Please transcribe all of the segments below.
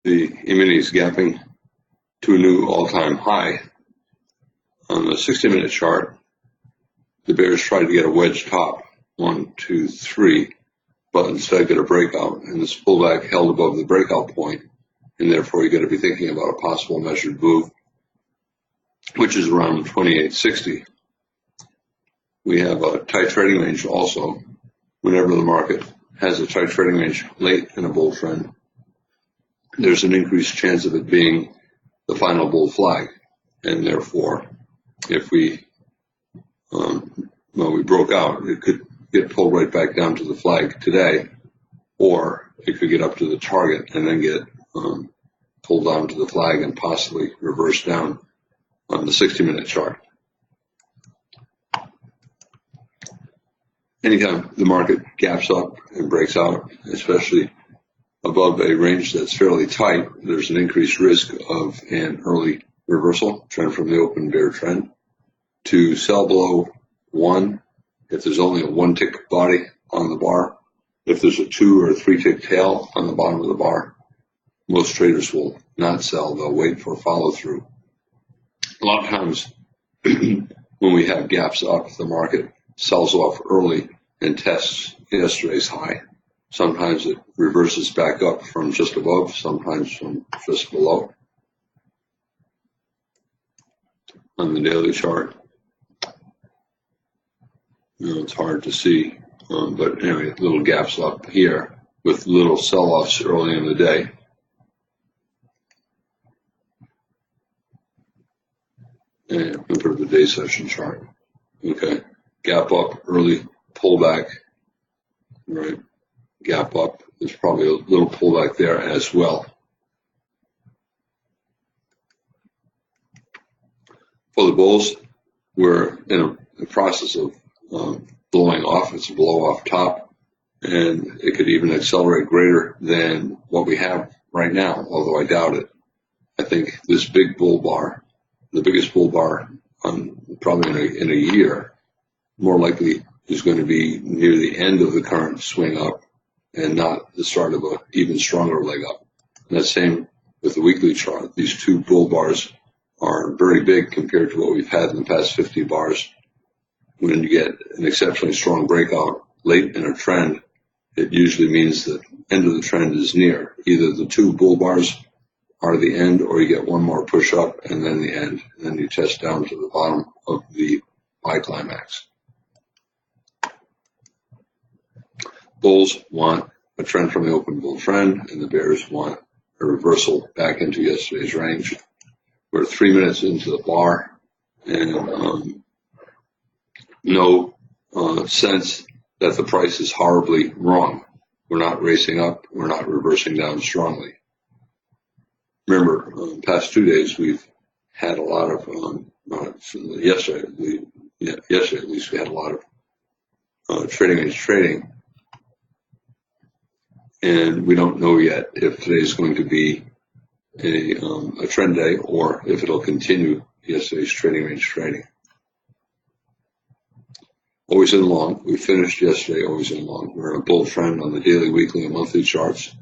The E-mini is gapping to a new all-time high. On the 60-minute chart, the bears tried to get a wedge top, 1, 2, 3, but instead got a breakout, and this pullback held above the breakout point, and therefore you got to be thinking about a possible measured move, which is around 2860. We have a tight trading range also. Whenever the market has a tight trading range late in a bull trend, there's an increased chance of it being the final bull flag, and therefore, if we broke out, it could get pulled right back down to the flag today, or it could get up to the target and then get pulled down to the flag and possibly reverse down on the 60-minute chart. Anytime the market gaps up and breaks out, especially above a range that's fairly tight, there's an increased risk of an early reversal trend from the open bear trend. To sell below 1, if there's only a 1-tick body on the bar, if there's a 2 or 3-tick tail on the bottom of the bar, most traders will not sell. They'll wait for follow through. A lot of times when we have gaps up, the market sells off early and tests yesterday's high. Sometimes it reverses back up from just above, sometimes from just below. On the daily chart, it's hard to see, but anyway, little gaps up here with little sell-offs early in the day. And I'm going to put the day session chart. Okay, gap up, early pullback, right? Gap up. There's probably a little pullback there as well. For the bulls, we're in a process of blowing off. It's a blow off top, and it could even accelerate greater than what we have right now, although I doubt it. I think this big bull bar, the biggest bull bar probably in a year, more likely is going to be near the end of the current swing up and not the start of an even stronger leg up. And that's same with the weekly chart. These two bull bars are very big compared to what we've had in the past 50 bars. When you get an exceptionally strong breakout late in a trend, it usually means the end of the trend is near. Either the two bull bars are the end, or you get one more push up and then the end, and then you test down to the bottom of the high climax. Bulls want a trend from the open bull trend, and the bears want a reversal back into yesterday's range. We're 3 minutes into the bar, and no sense that the price is horribly wrong. We're not racing up. We're not reversing down strongly. Remember, past 2 days, we've had a lot of, yesterday at least, we had a lot of trading, and we don't know yet if today's going to be a trend day or if it'll continue yesterday's trading range trading. Always in long. We finished yesterday always in long. We're in a bull trend on the daily, weekly, and monthly charts.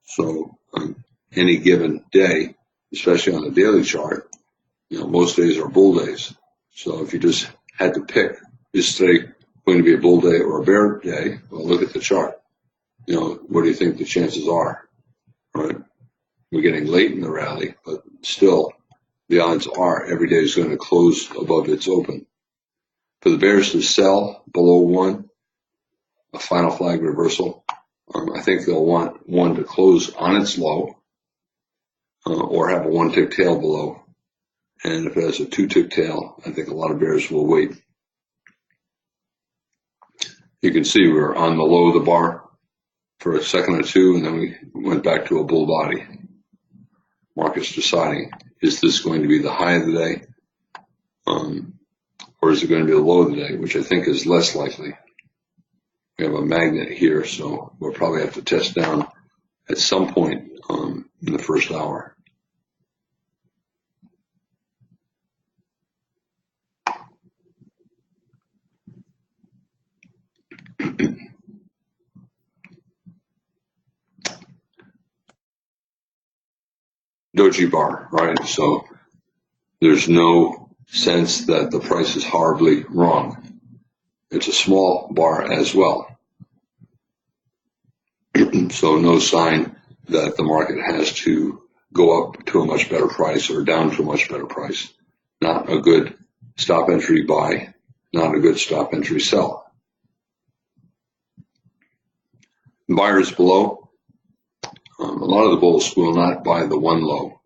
So on any given day, especially on the daily chart, most days are bull days. So if you just had to pick, is today going to be a bull day or a bear day? Well, look at the chart. What do you think the chances are? Right? We're getting late in the rally, but still, the odds are every day is going to close above its open. For the bears to sell below 1, a final flag reversal, I think they'll want 1 to close on its low, or have a 1-tick tail below. And if it has a 2-tick tail, I think a lot of bears will wait. You can see we're on the low of the bar for a second or two, and then we went back to a bull body. Market's deciding, is this going to be the high of the day, or is it going to be the low of the day, which I think is less likely. We have a magnet here, so we'll probably have to test down at some point in the first hour. doji bar, right? So there's no sense that the price is horribly wrong. It's a small bar as well. So no sign that the market has to go up to a much better price or down to a much better price. Not a good stop entry buy, not a good stop entry sell. Buyers below, a lot of the bulls will not buy the one low.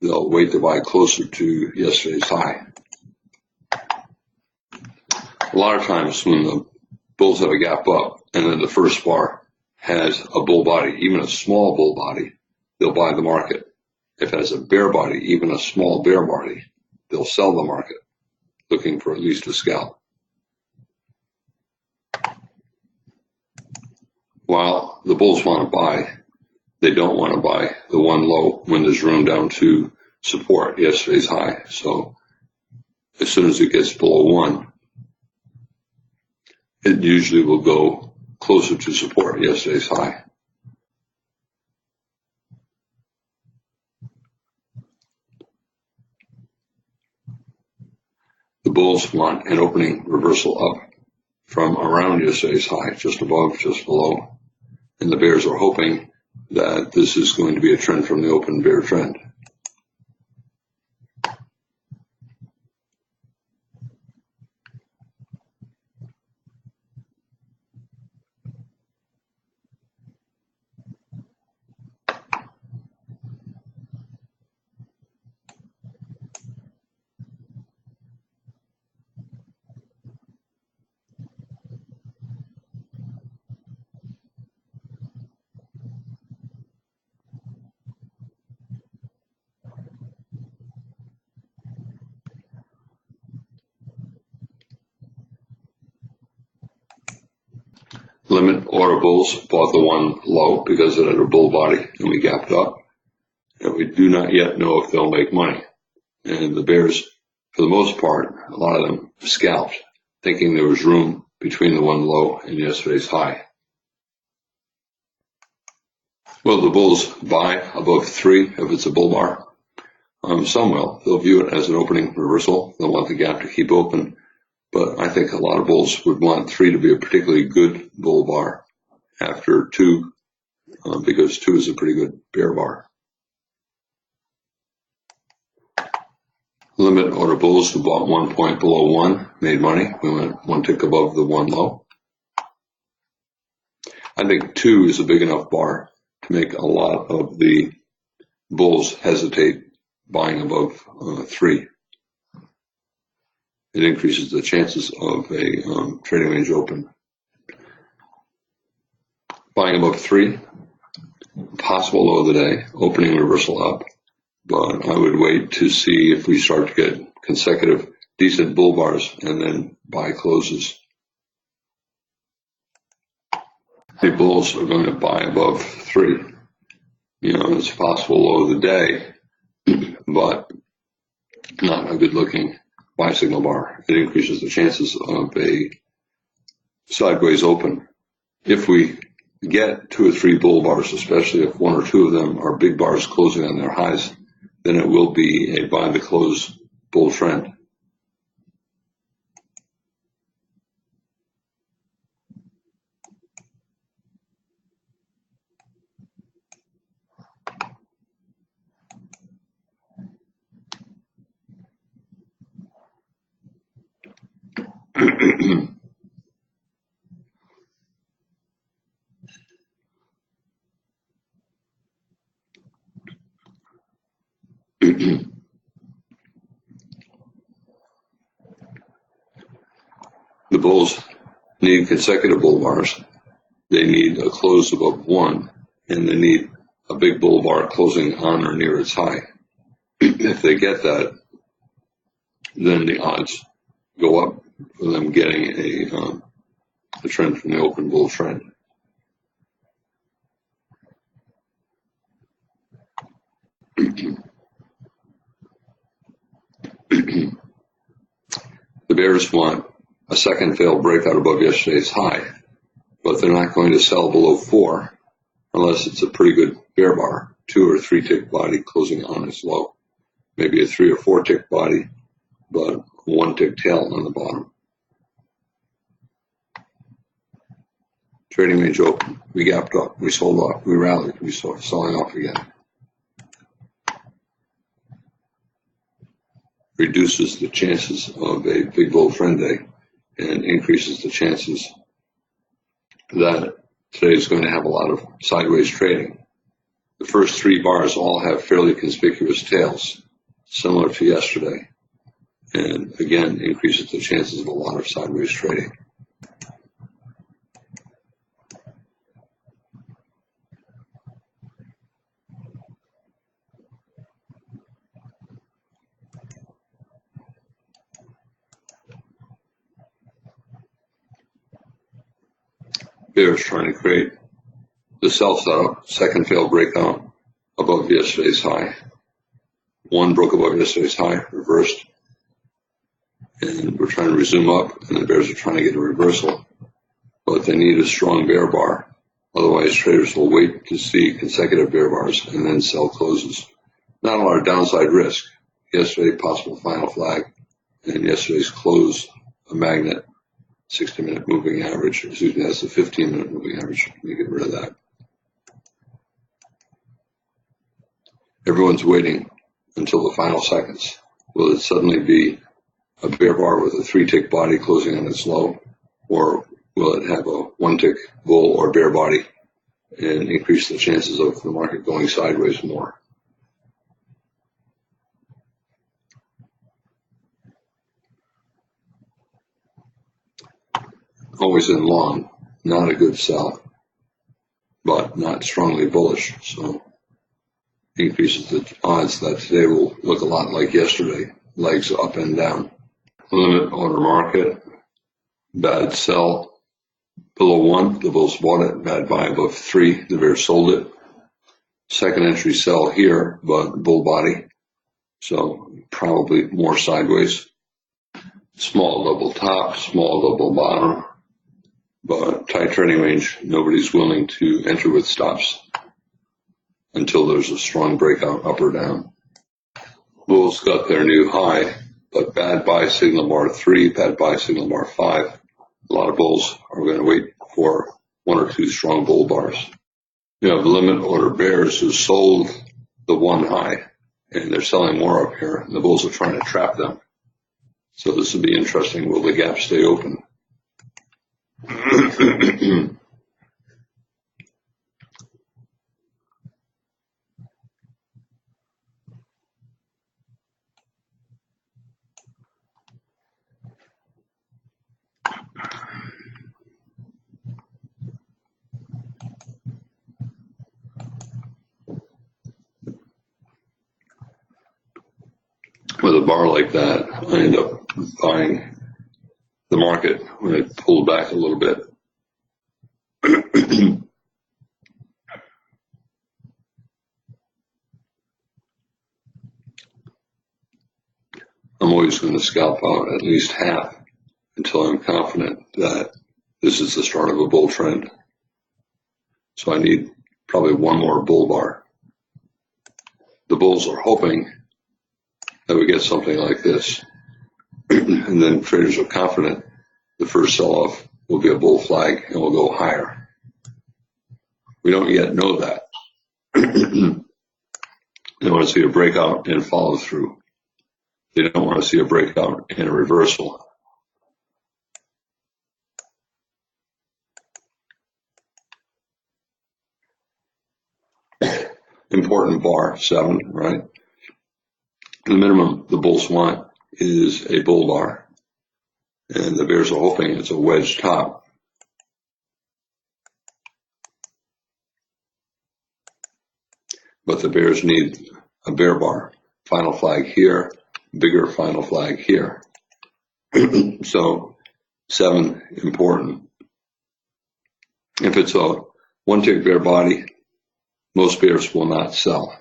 They'll wait to buy closer to yesterday's high. A lot of times when the bulls have a gap up and then the first bar has a bull body, even a small bull body, they'll buy the market. If it has a bear body, even a small bear body, they'll sell the market, looking for at least a scalp. While the bulls want to buy, they don't want to buy the one low when there's room down to support yesterday's high. So as soon as it gets below one, it usually will go closer to support yesterday's high. The bulls want an opening reversal up from around yesterday's high, just above, just below. And the bears are hoping that this is going to be a trend from the open bear trend. Limit order bulls bought the one low because it had a bull body and we gapped up. And we do not yet know if they'll make money. And the bears, for the most part, a lot of them scalped, thinking there was room between the one low and yesterday's high. Will the bulls buy above 3 if it's a bull bar? Some will. They'll view it as an opening reversal. They'll want the gap to keep open. But I think a lot of bulls would want 3 to be a particularly good bull bar after 2, because 2 is a pretty good bear bar. Limit order bulls who bought 1 point below 1 made money. We went 1 tick above the 1 low. I think 2 is a big enough bar to make a lot of the bulls hesitate buying above 3. It increases the chances of a trading range open. Buying above 3, possible low of the day, opening reversal up, but I would wait to see if we start to get consecutive decent bull bars and then buy closes. The bulls are going to buy above 3. It's a possible low of the day, but not a good looking buy signal bar. It increases the chances of a sideways open. If we get 2 or 3 bull bars, especially if 1 or 2 of them are big bars closing on their highs, then it will be a buy the close bull trend. The bulls need consecutive bull bars. They need a close above 1, and they need a big bull bar closing on or near its high. If they get that, then the odds go up for them getting a trend from the open bull trend. The bears want a second failed breakout above yesterday's high, but they're not going to sell below 4 unless it's a pretty good bear bar, 2 or 3 tick body closing on its low. Maybe a 3 or 4 tick body, but a 1 tick tail on the bottom. Trading range open. We gapped up. We sold off. We rallied. We started selling off again. Reduces the chances of a big bull trend day and increases the chances that today is going to have a lot of sideways trading. The first 3 bars all have fairly conspicuous tails, similar to yesterday, and again increases the chances of a lot of sideways trading. Bears trying to create the sell setup, second failed breakout above yesterday's high. One broke above yesterday's high, reversed, and we're trying to resume up, and the bears are trying to get a reversal, but they need a strong bear bar. Otherwise, traders will wait to see consecutive bear bars and then sell closes. Not a lot of downside risk. Yesterday, possible final flag, and yesterday's close, a magnet. 60-minute moving average, excuse me, that's the 15-minute moving average. Let me get rid of that. Everyone's waiting until the final seconds. Will it suddenly be a bear bar with a 3-tick body closing on its low, or will it have a 1-tick bull or bear body and increase the chances of the market going sideways more? Always in long, not a good sell, but not strongly bullish, so increases the odds that today will look a lot like yesterday, legs up and down. Limit order market, bad sell below 1, the bulls bought it, bad buy above 3, the bears sold it. Second entry sell here, but bull body, so probably more sideways. Small double top, small double bottom, but tight trading range, nobody's willing to enter with stops until there's a strong breakout up or down. Bulls got their new high, but bad buy signal bar 3, bad buy signal bar 5. A lot of bulls are going to wait for 1 or 2 strong bull bars. You have limit order bears who sold the 1 high, and they're selling more up here, and the bulls are trying to trap them. So this will be interesting. Will the gap stay open? With a bar like that, I end up buying the market when it pulled back a little bit. I'm always going to scalp out at least half until I'm confident that this is the start of a bull trend. So I need probably 1 more bull bar. The bulls are hoping that we get something like this. And then traders are confident the first sell-off will be a bull flag and will go higher. We don't yet know that. They want to see a breakout and follow through. They don't want to see a breakout and a reversal. Important bar, 7, right? The minimum the bulls want is a bull bar, and the bears are hoping it's a wedge top. But the bears need a bear bar. Final flag here, bigger final flag here. So 7, important. If it's a 1-tick bear body, most bears will not sell.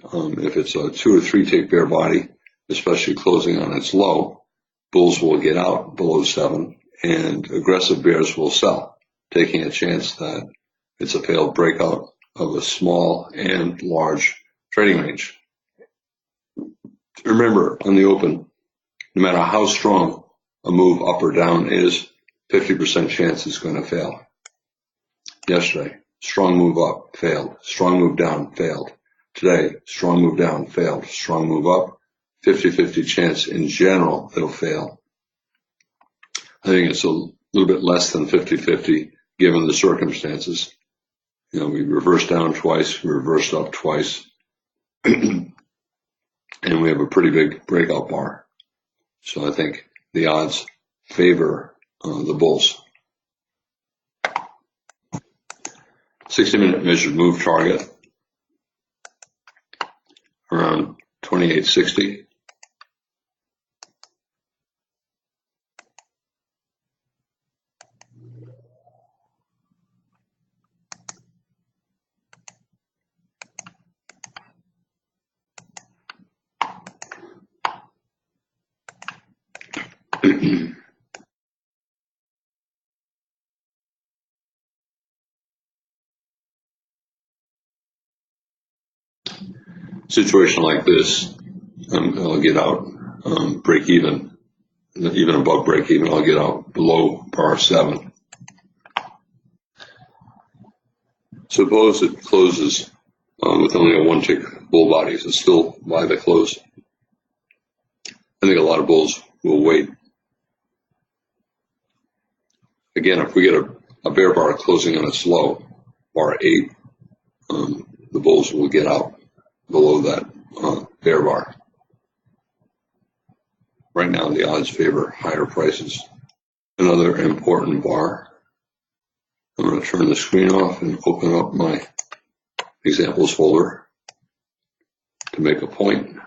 If it's a 2 or 3 tick bear body, especially closing on its low, bulls will get out below 7, and aggressive bears will sell, taking a chance that it's a failed breakout of a small and large trading range. Remember, on the open, no matter how strong a move up or down is, 50% chance it's going to fail. Yesterday, strong move up, failed. Strong move down, failed. Today, strong move down, failed. Strong move up, 50-50 chance in general it'll fail. I think it's a little bit less than 50-50 given the circumstances. We reversed down twice, we reversed up twice, and we have a pretty big breakout bar. So I think the odds favor the bulls. 60-minute measured move target around 2860. Situation like this, I'll get out break even above break even. I'll get out below bar 7. Suppose it closes with only a 1 tick bull body. Is it still by the close? I think a lot of bulls will wait. Again, if we get a bear bar closing on its low, bar 8, the bulls will get out below that bear bar. Right now, the odds favor higher prices. Another important bar. I'm going to turn the screen off and open up my examples folder to make a point.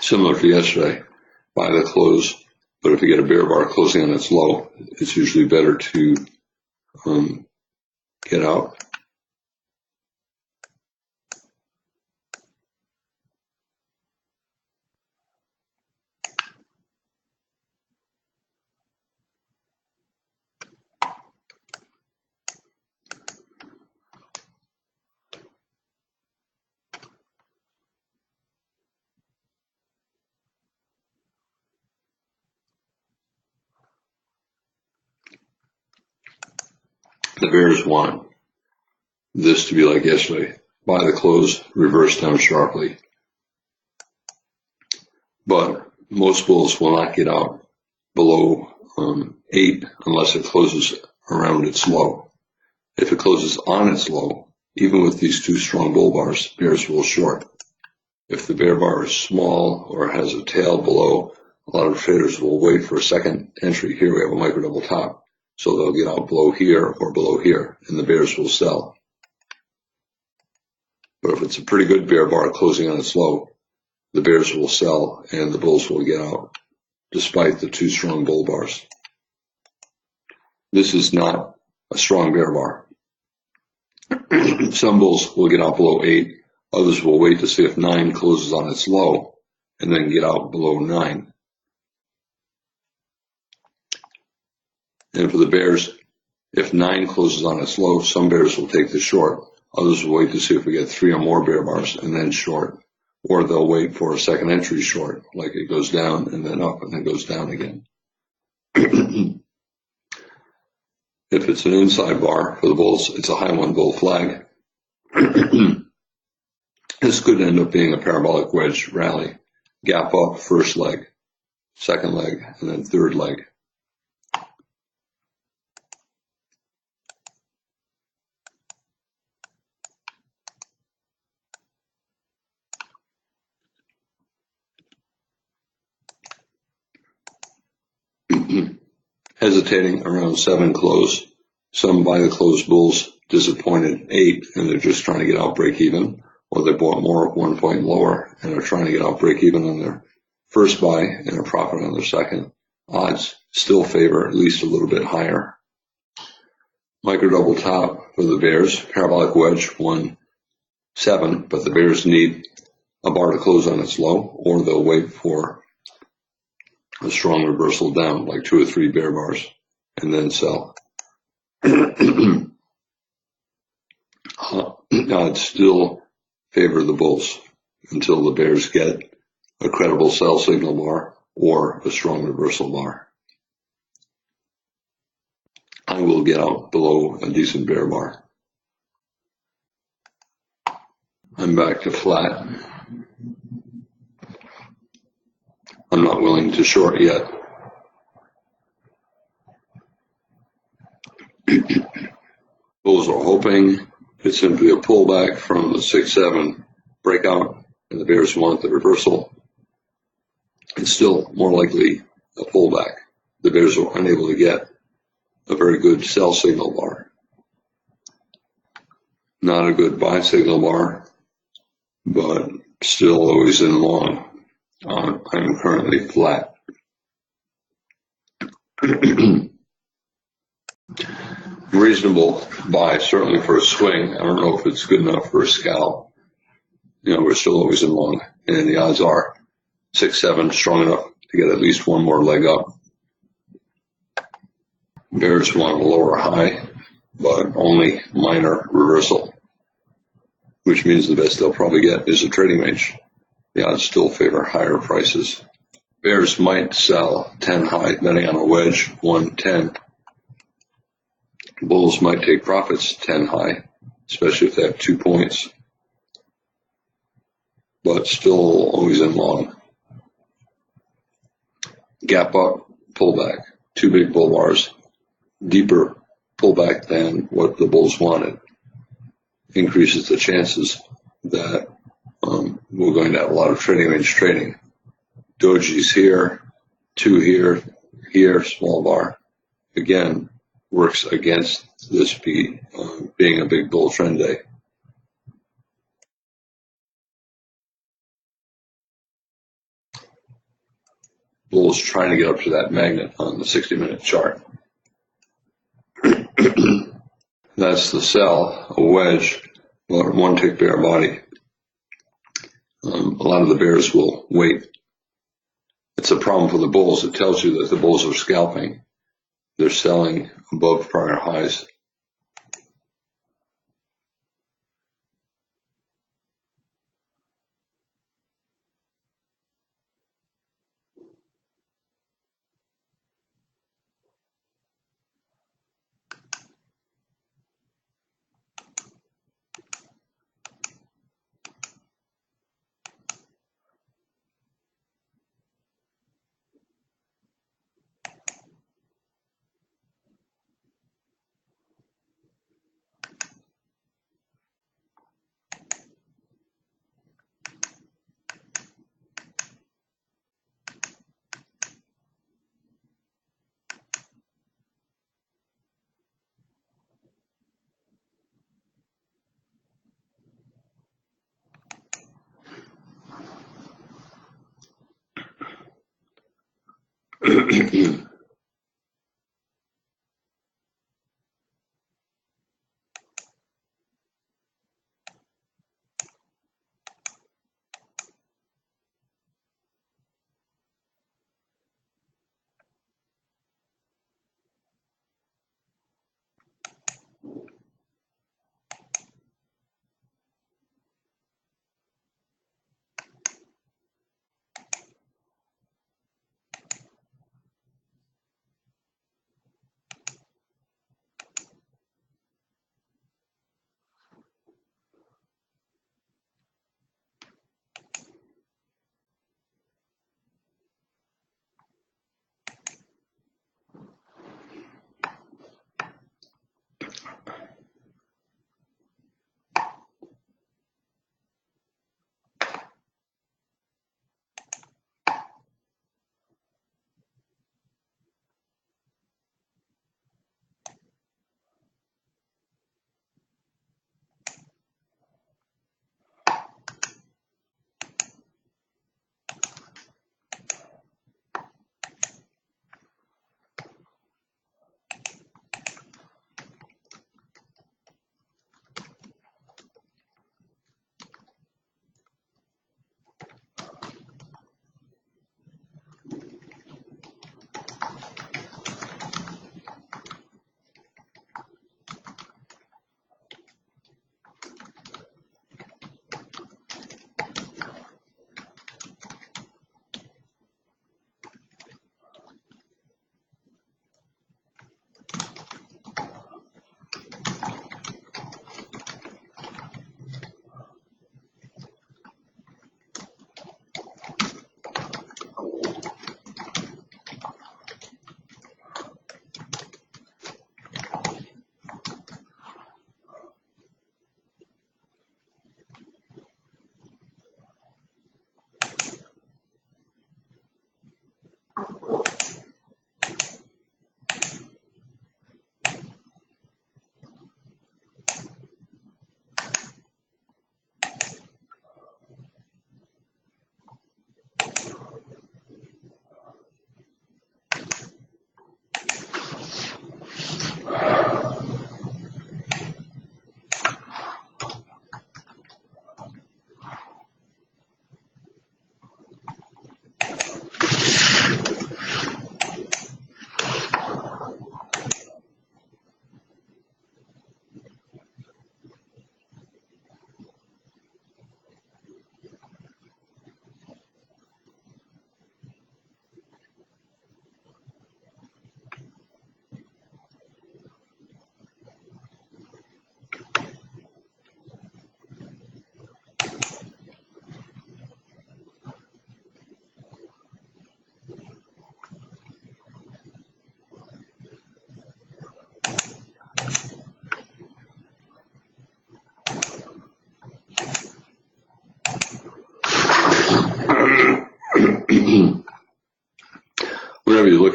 Similar to yesterday, buy the close, but if you get a bear bar closing on its low, it's usually better to get out. The bears want this to be like yesterday. Buy the close, reverse down sharply. But most bulls will not get out below 8 unless it closes around its low. If it closes on its low, even with these 2 strong bull bars, bears will short. If the bear bar is small or has a tail below, a lot of traders will wait for a second entry. Here we have a micro double top. So they'll get out below here or below here, and the bears will sell. But if it's a pretty good bear bar closing on its low, the bears will sell and the bulls will get out, despite the 2 strong bull bars. This is not a strong bear bar. Some bulls will get out below 8. Others will wait to see if 9 closes on its low and then get out below 9. And for the bears, if 9 closes on its low, some bears will take the short. Others will wait to see if we get 3 or more bear bars and then short. Or they'll wait for a second entry short, like it goes down and then up and then goes down again. If it's an inside bar for the bulls, it's a high 1 bull flag. This could end up being a parabolic wedge rally. Gap up, first leg, second leg, and then third leg. Hesitating around 7 close. Some buy the close bulls disappointed 8 and they're just trying to get out break even, or they bought more 1 point lower and are trying to get out break even on their first buy and a profit on their second. Odds still favor at least a little bit higher. Micro double top for the bears, parabolic wedge 1-7, but the bears need a bar to close on its low, or they'll wait for a strong reversal down, like 2 or 3 bear bars, and then sell. I'd still favor the bulls until the bears get a credible sell signal bar or a strong reversal bar. I will get out below a decent bear bar. I'm back to flat. I'm not willing to short yet. Bulls are hoping it's simply a pullback from the 6-7 breakout, and the bears want the reversal. It's still more likely a pullback. The bears were unable to get a very good sell signal bar. Not a good buy signal bar, but still always in long. I'm currently flat. Reasonable buy, certainly for a swing. I don't know if it's good enough for a scalp. We're still always in long, and the odds are 6-7 strong enough to get at least one more leg up. Bears want a lower high, but only minor reversal, which means the best they'll probably get is a trading range. The odds still favor higher prices. Bears might sell 10 high, betting on a wedge 110. Bulls might take profits 10 high, especially if they have 2 points, but still always in long. Gap up, pullback, 2 big bull bars, deeper pullback than what the bulls wanted. Increases the chances that we're going to have a lot of trading range trading. Dojis here, 2 here, small bar. Again, works against this being a big bull trend day. Bulls trying to get up to that magnet on the 60-minute chart. That's the sell, a wedge, or 1 tick bear body. A lot of the bears will wait. It's a problem for the bulls. It tells you that the bulls are scalping. They're selling above prior highs.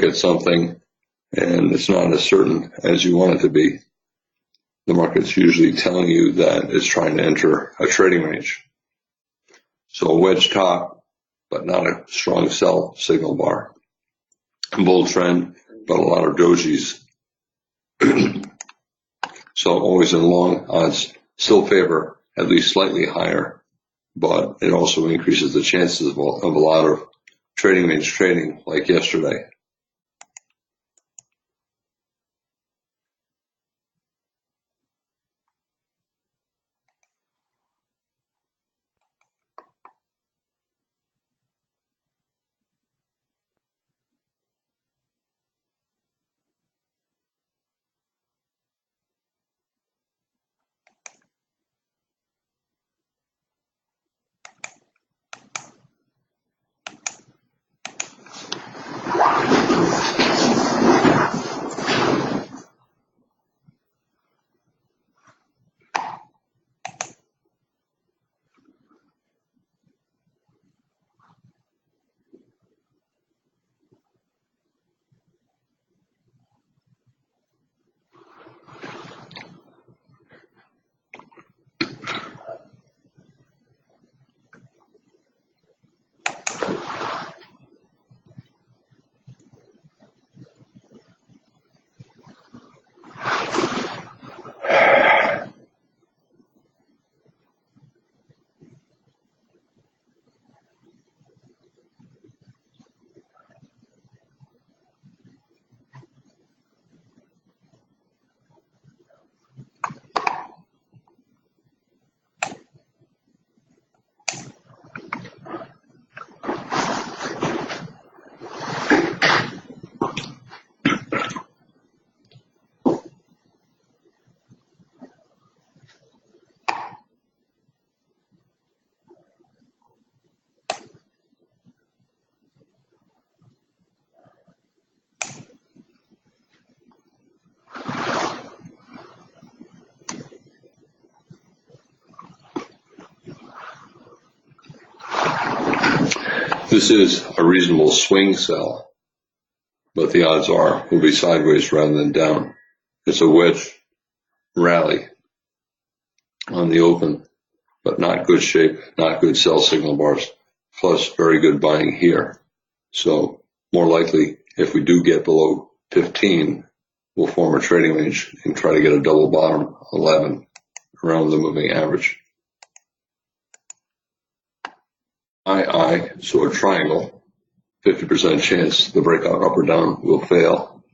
look at something and it's not as certain as you want it to be, the market's usually telling you that it's trying to enter a trading range. So a wedge top, but not a strong sell signal bar. A bull trend, but a lot of dojis. So always in long odds still favor at least slightly higher, but it also increases the chances of a lot of trading range trading like yesterday. This is a reasonable swing sell, but the odds are will be sideways rather than down. It's a wedge rally on the open, but not good shape, not good sell signal bars, plus very good buying here. So more likely, if we do get below 15, we'll form a trading range and try to get a double bottom 11 around the moving average. So a triangle, 50% chance the breakout up or down will fail,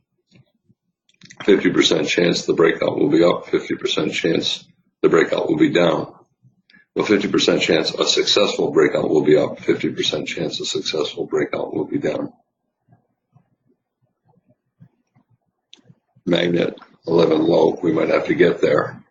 50% chance the breakout will be up, 50% chance the breakout will be down. Well, 50% chance a successful breakout will be up, 50% chance a successful breakout will be down. Magnet 11 low, we might have to get there.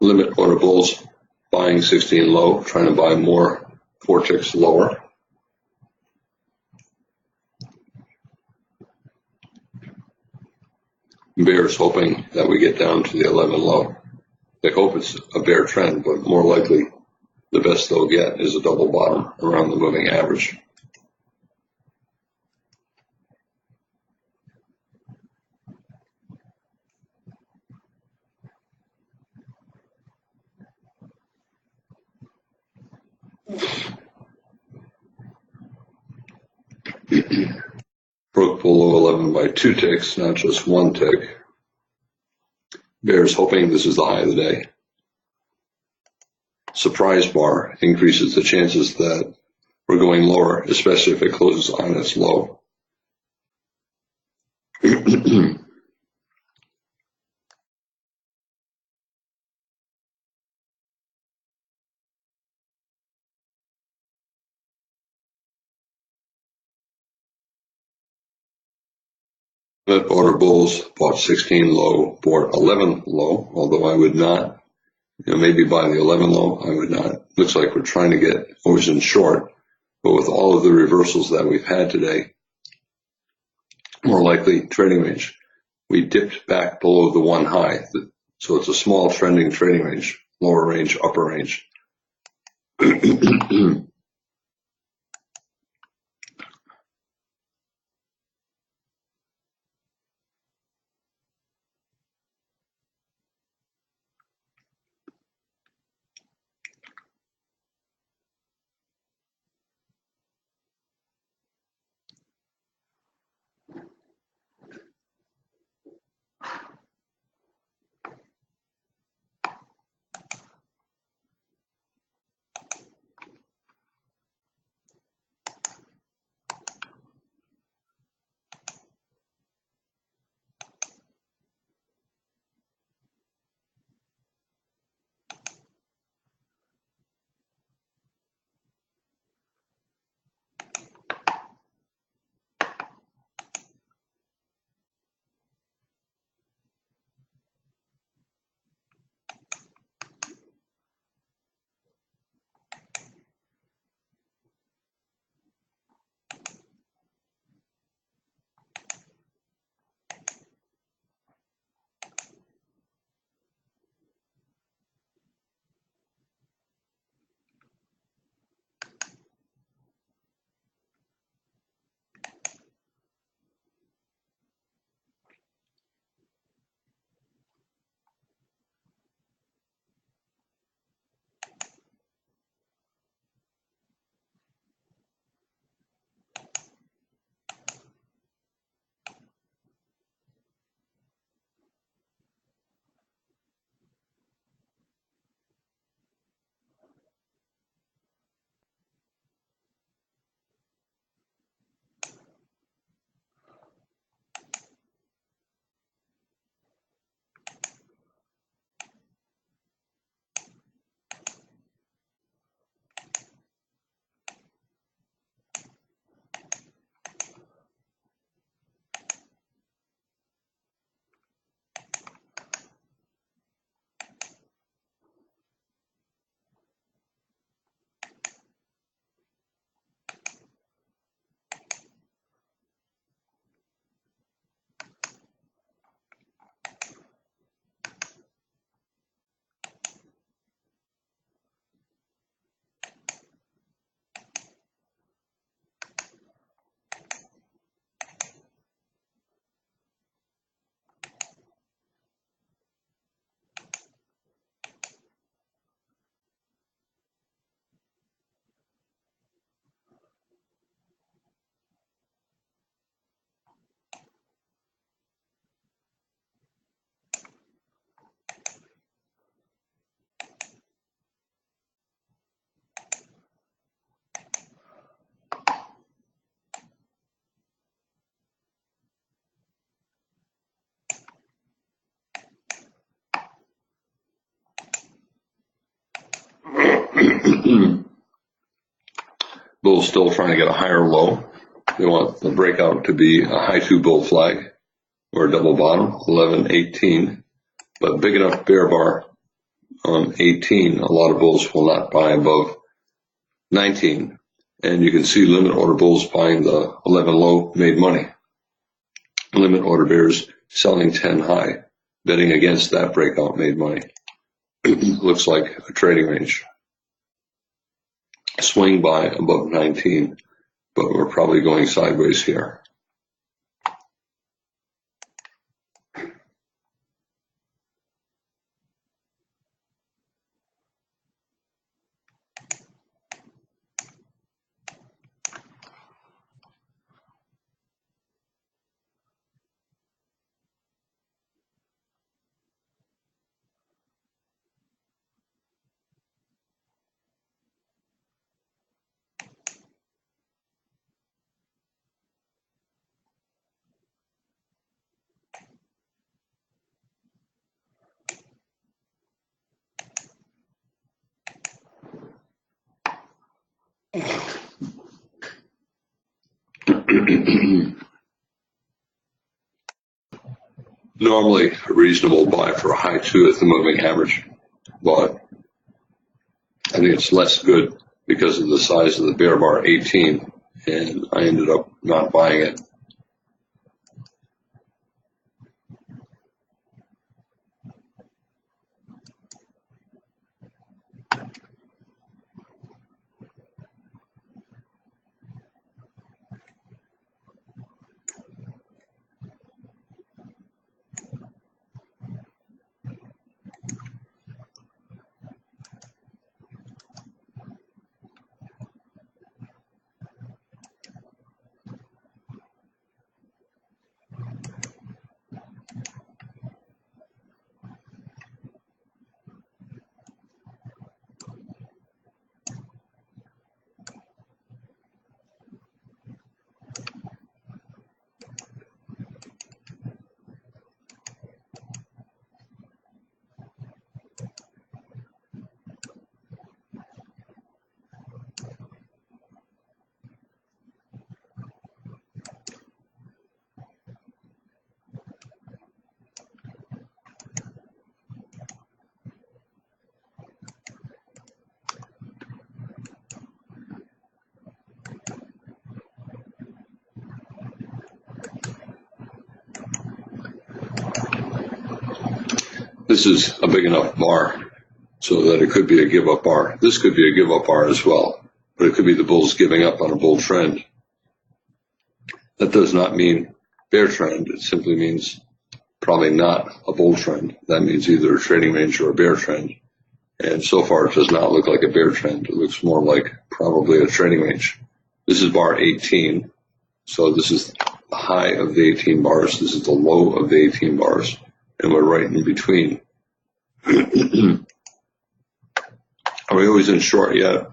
Limit order bulls buying 16 low, trying to buy more 4 ticks lower. Bears hoping that we get down to the 11 low. They hope it's a bear trend, but more likely the best they'll get is a double bottom around the moving average. Broke below 11 by 2 ticks, not just 1 tick. Bears hoping this is the high of the day. Surprise bar increases the chances that we're going lower, especially if it closes on its low. Limit order bulls bought 16 low, bought 11 low, although I would not, maybe buy the 11 low, I would not. Looks like we're trying to get always in short, but with all of the reversals that we've had today, more likely trading range. We dipped back below the one high, so it's a small trending trading range, lower range, upper range. Bull's still trying to get a higher low. They want the breakout to be a high two bull flag or a double bottom, 11.18, but big enough bear bar on 18. A lot of bulls will not buy above 19. And you can see limit order bulls buying the 11 low made money. Limit order bears selling 10 high, betting against that breakout made money. Looks like a trading range. Swing by above 19, but we're probably going sideways here. normally a reasonable buy for a high 2 at the moving average, but I think it's less good because of the size of the bear bar 18, and I ended up not buying it. This is a big enough bar so that it could be a give-up bar. This could be a give-up bar as well, but it could be the bulls giving up on a bull trend. That does not mean bear trend. It simply means probably not a bull trend. That means either a trading range or a bear trend. And so far, it does not look like a bear trend. It looks more like probably a trading range. This is bar 18. So this is the high of the 18 bars. This is the low of the 18 bars. And we're right in between. Are we always in short yet?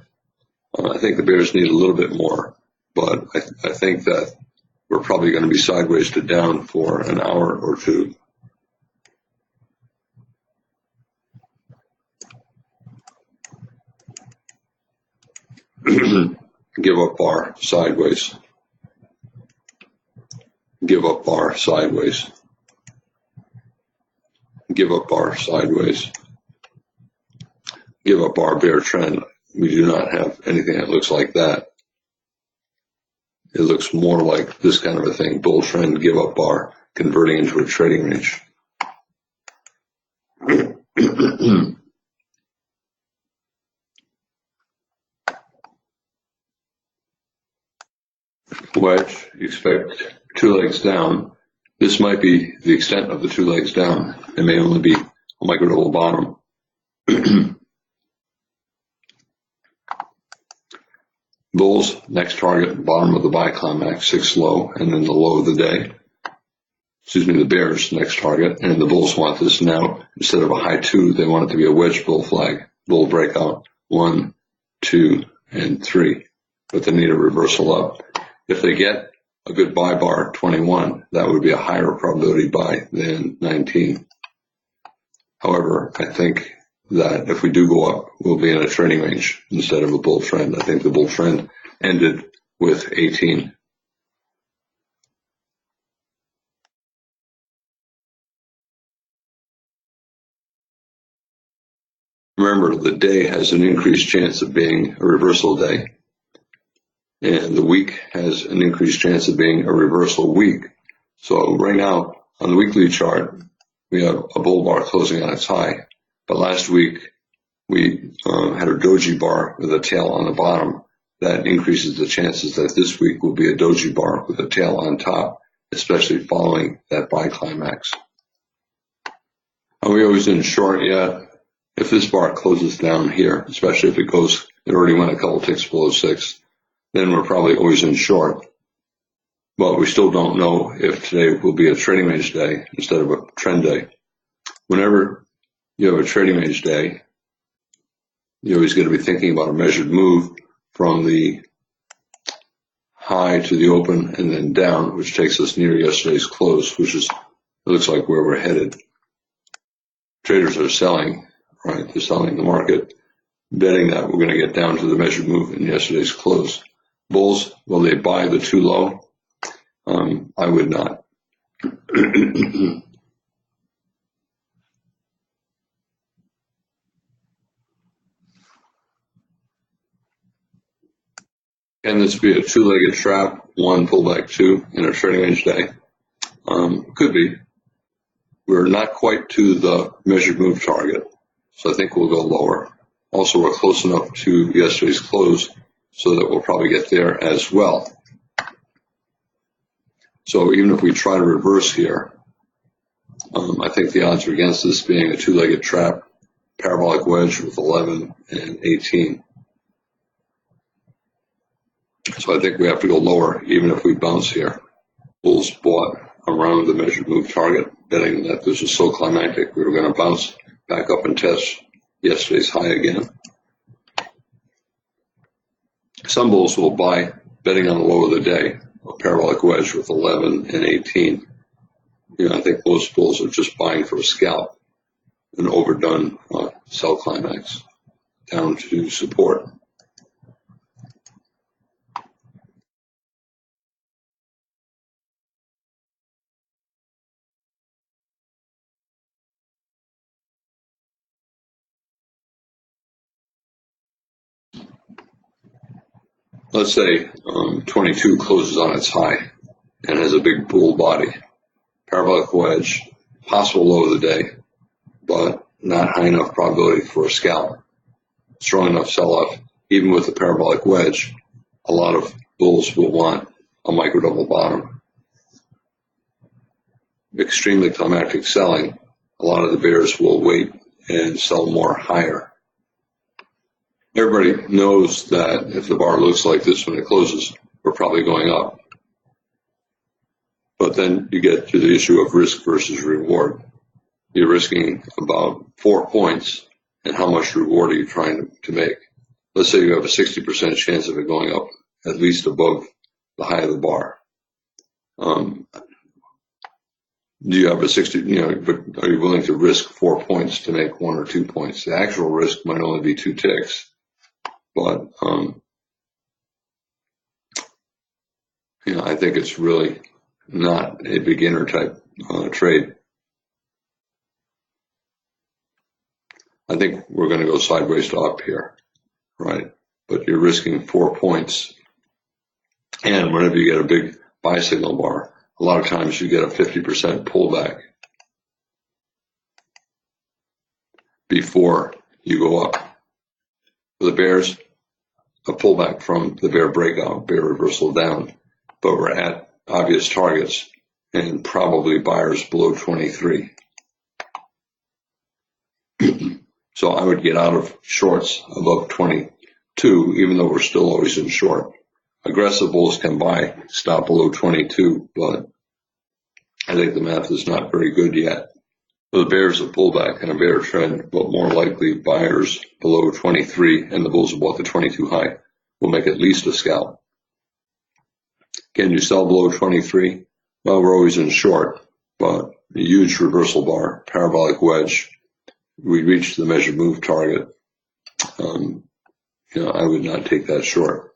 I think the bears need a little bit more, but I think that we're probably going to be sideways to down for an hour or two. Give up bar, sideways. Give up bar, sideways. Give up bar, sideways. Give up bar, bear trend. We do not have anything that looks like that. It looks more like this kind of a thing, bull trend, give up bar, converting into a trading range. Wedge, you expect 2 legs down. This might be the extent of the 2 legs down. It may only be a micro double bottom. Bulls, next target, bottom of the buy climax, 6 low, and then the low of the day. Excuse me, the bears, next target, and the bulls want this now. Instead of a high 2, they want it to be a wedge bull flag, bull breakout, 1, 2, and 3. But they need a reversal up. If they get a good buy bar, 21, that would be a higher probability buy than 19. However, I think that if we do go up, we'll be in a trading range instead of a bull trend. I think the bull trend ended with 18. Remember, the day has an increased chance of being a reversal day, and the week has an increased chance of being a reversal week. So right now, on the weekly chart, we have a bull bar closing on its high. But last week, we had a doji bar with a tail on the bottom. That increases the chances that this week will be a doji bar with a tail on top, especially following that buy climax. Are we always in short yet? If this bar closes down here, especially if it already went a couple ticks below 6, then we're probably always in short. But we still don't know if today will be a trading range day instead of a trend day. Whenever you have a trading range day, you're always going to be thinking about a measured move from the high to the open and then down, which takes us near yesterday's close, which is, it looks like where we're headed. Traders are selling, right? They're selling the market, betting that we're going to get down to the measured move in yesterday's close. Bulls, will they buy the 2 low? I would not. Can this be a two-legged trap, one pullback two in a trading range day? Could be. We're not quite to the measured move target, so I think we'll go lower. Also, we're close enough to yesterday's close so that we'll probably get there as well. So even if we try to reverse here, I think the odds are against this being a two-legged trap, parabolic wedge with 11 and 18. So I think we have to go lower even if we bounce here. Bulls bought around the measured move target, betting that this is so climactic we were going to bounce back up and test yesterday's high again. Some bulls will buy, betting on the low of the day, a parabolic wedge with 11 and 18. I think most bulls are just buying for a scalp, an overdone sell climax down to support. Let's say 22 closes on its high and has a big bull body. Parabolic wedge, possible low of the day, but not high enough probability for a scalp. Strong enough sell-off, even with the parabolic wedge, a lot of bulls will want a micro double bottom. Extremely climactic selling, a lot of the bears will wait and sell more higher. Everybody knows that if the bar looks like this when it closes, we're probably going up. But then you get to the issue of risk versus reward. You're risking about 4 points, and how much reward are you trying to make? Let's say you have a 60% chance of it going up at least above the high of the bar. Do you have a 60, but are you willing to risk 4 points to make 1 or 2 points? The actual risk might only be 2 ticks, but I think it's really not a beginner type trade. I think we're going to go sideways to up here, right? But you're risking 4 points. And whenever you get a big buy signal bar, a lot of times you get a 50% pullback before you go up. For the bears, a pullback from the bear breakout, bear reversal down, but we're at obvious targets and probably buyers below 23. So I would get out of shorts above 22, even though we're still always in short. Aggressive bulls can buy, stop below 22, but I think the math is not very good yet. So the bears a pullback and a bear trend, but more likely buyers below 23 and the bulls above the 22 high will make at least a scalp. Can you sell below 23? Well, we're always in short, but a huge reversal bar, parabolic wedge. We reached the measured move target. I would not take that short.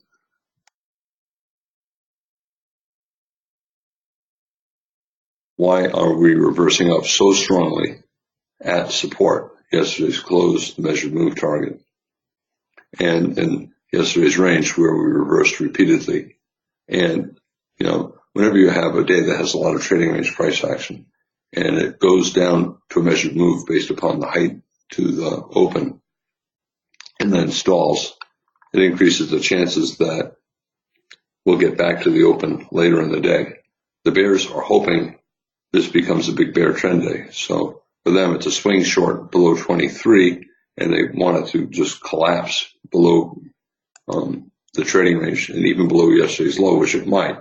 Why are we reversing up so strongly at support? Yesterday's close, the measured move target, and in yesterday's range where we reversed repeatedly. And, whenever you have a day that has a lot of trading range price action and it goes down to a measured move based upon the height to the open and then stalls, it increases the chances that we'll get back to the open later in the day. The bears are hoping this becomes a big bear trend day. So for them, it's a swing short below 23, and they want it to just collapse below the trading range and even below yesterday's low, which it might.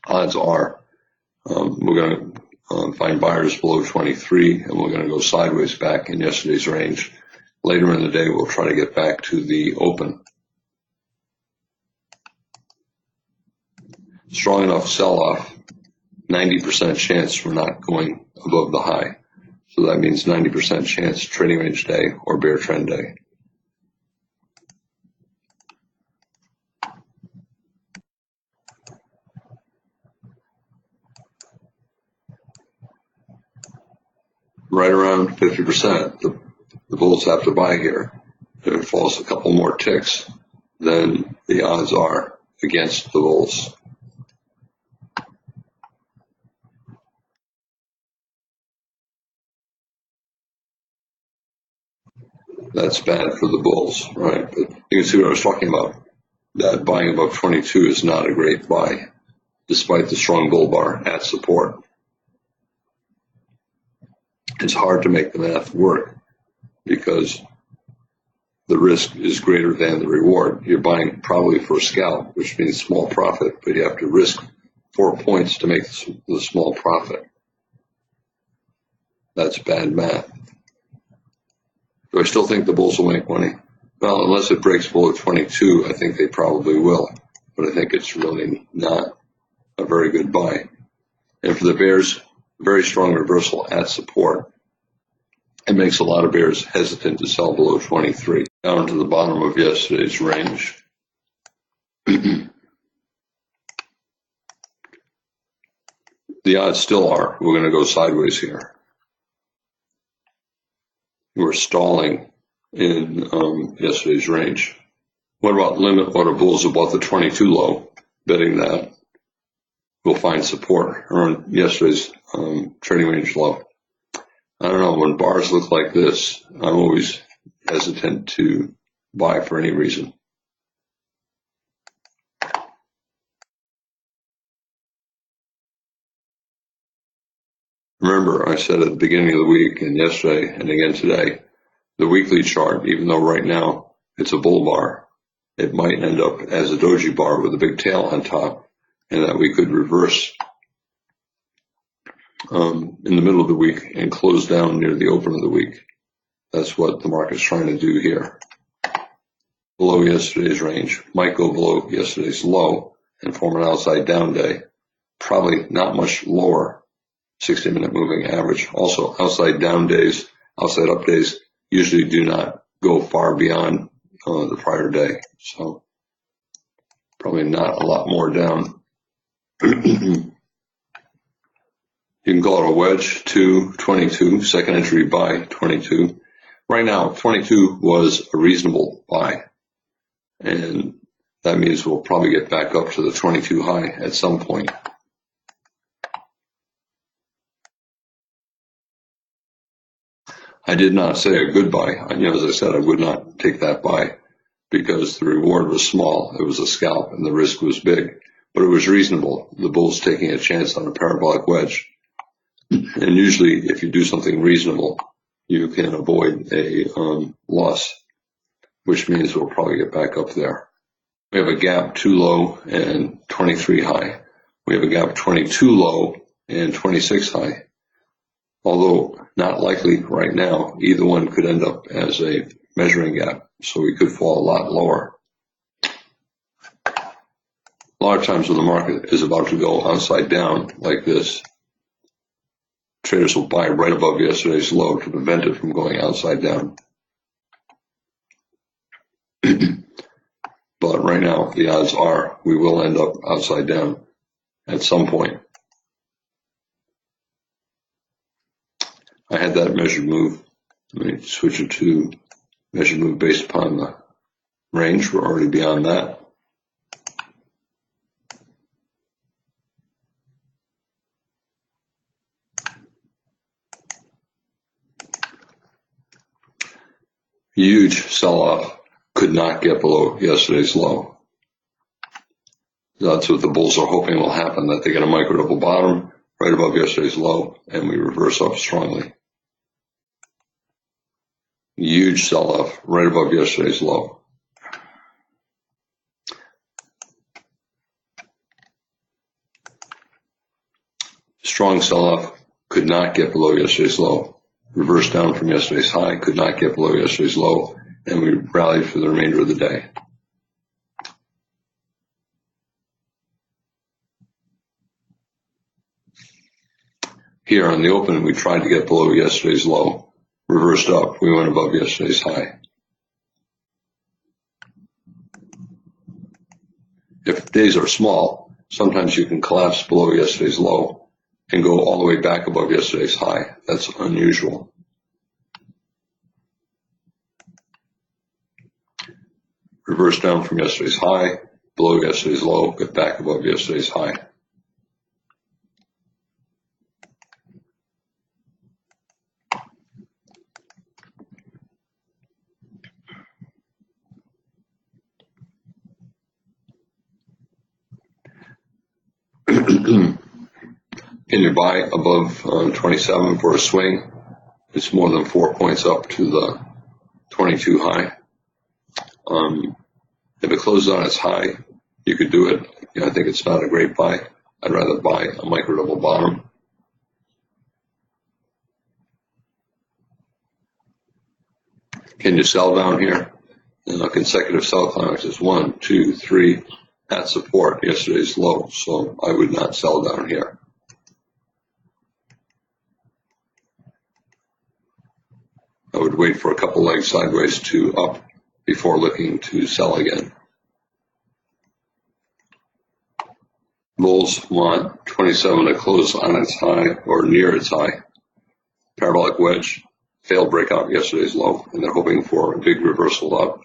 Odds are we're going to find buyers below 23, and we're going to go sideways back in yesterday's range. Later in the day, we'll try to get back to the open. Strong enough sell-off, 90% chance we're not going above the high. So that means 90% chance trading range day or bear trend day. right around 50%. The bulls have to buy here. If it falls a couple more ticks, then the odds are against the bulls. That's bad for the bulls, right? But you can see what I was talking about. That buying above 22 is not a great buy, despite the strong bull bar at support. It's hard to make the math work because the risk is greater than the reward. You're buying probably for a scalp, which means small profit, but you have to risk 4 points to make the small profit. That's bad math. Do I still think the bulls will make money? Well, unless it breaks below 22, I think they probably will. But I think it's really not a very good buy. And for the bears, very strong reversal at support. It makes a lot of bears hesitant to sell below 23. Down to the bottom of yesterday's range. The odds still are we're going to go sideways here. We're stalling in yesterday's range. What about limit order bulls above the 22 low? Betting that we'll find support around yesterday's trading range low. I don't know, when bars look like this, I'm always hesitant to buy for any reason. Remember, I said at the beginning of the week and yesterday and again today, the weekly chart, even though right now it's a bull bar, it might end up as a doji bar with a big tail on top, and that we could reverse in the middle of the week and close down near the open of the week. That's what the market's trying to do here. Below yesterday's range, might go below yesterday's low and form an outside down day. Probably not much lower, 60-minute moving average. Also, outside down days, outside up days usually do not go far beyond the prior day. So probably not a lot more down. You can call it a wedge to 22, second entry buy 22. Right now, 22 was a reasonable buy, and that means we'll probably get back up to the 22 high at some point. I did not say a good buy. As I said, I would not take that buy because the reward was small. It was a scalp and the risk was big, but it was reasonable. The bull's taking a chance on a parabolic wedge. And usually if you do something reasonable, you can avoid a loss, which means we'll probably get back up there. We have a gap 2 low and 23 high. We have a gap 22 low and 26 high. Although not likely right now, either one could end up as a measuring gap, so we could fall a lot lower. A lot of times when the market is about to go upside down like this, traders will buy right above yesterday's low to prevent it from going outside down. But right now, the odds are we will end up outside down at some point. I had that measured move. Let me switch it to measured move based upon the range. We're already beyond that. Huge sell-off, could not get below yesterday's low. That's what the bulls are hoping will happen, that they get a micro double bottom right above yesterday's low and we reverse up strongly. Huge sell-off right above yesterday's low. Strong sell-off, could not get below yesterday's low. Reversed down from yesterday's high, could not get below yesterday's low, and we rallied for the remainder of the day. Here on the open, we tried to get below yesterday's low. Reversed up, we went above yesterday's high. If days are small, sometimes you can collapse below yesterday's low and go all the way back above yesterday's high. That's unusual. Reverse down from yesterday's high, below yesterday's low, get back above yesterday's high. Can you buy above 27 for a swing? It's more than 4 points up to the 22 high. If it closes on its high, you could do it. I think it's not a great buy. I'd rather buy a micro double bottom. Can you sell down here? Consecutive sell climaxes, 1, 2, 3 at support, yesterday's low, so I would not sell down here. I would wait for a couple legs sideways to up before looking to sell again. Bulls want 27 to close on its high or near its high. Parabolic wedge, failed breakout yesterday's low, and they're hoping for a big reversal up.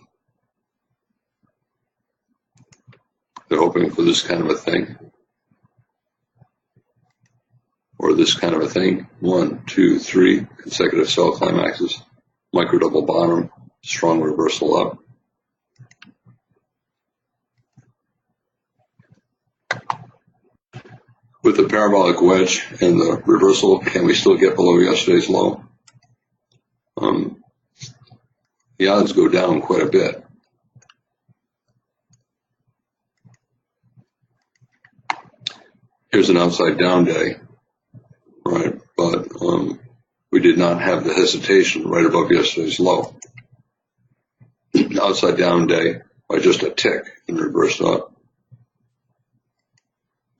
They're hoping for this kind of a thing, or this kind of a thing. 1, 2, 3 consecutive sell climaxes, micro double bottom, strong reversal up. With the parabolic wedge and the reversal, can we still get below yesterday's low? The odds go down quite a bit. Here's an outside down day, right? But we did not have the hesitation right above yesterday's low. Outside down day by just a tick and reversed up.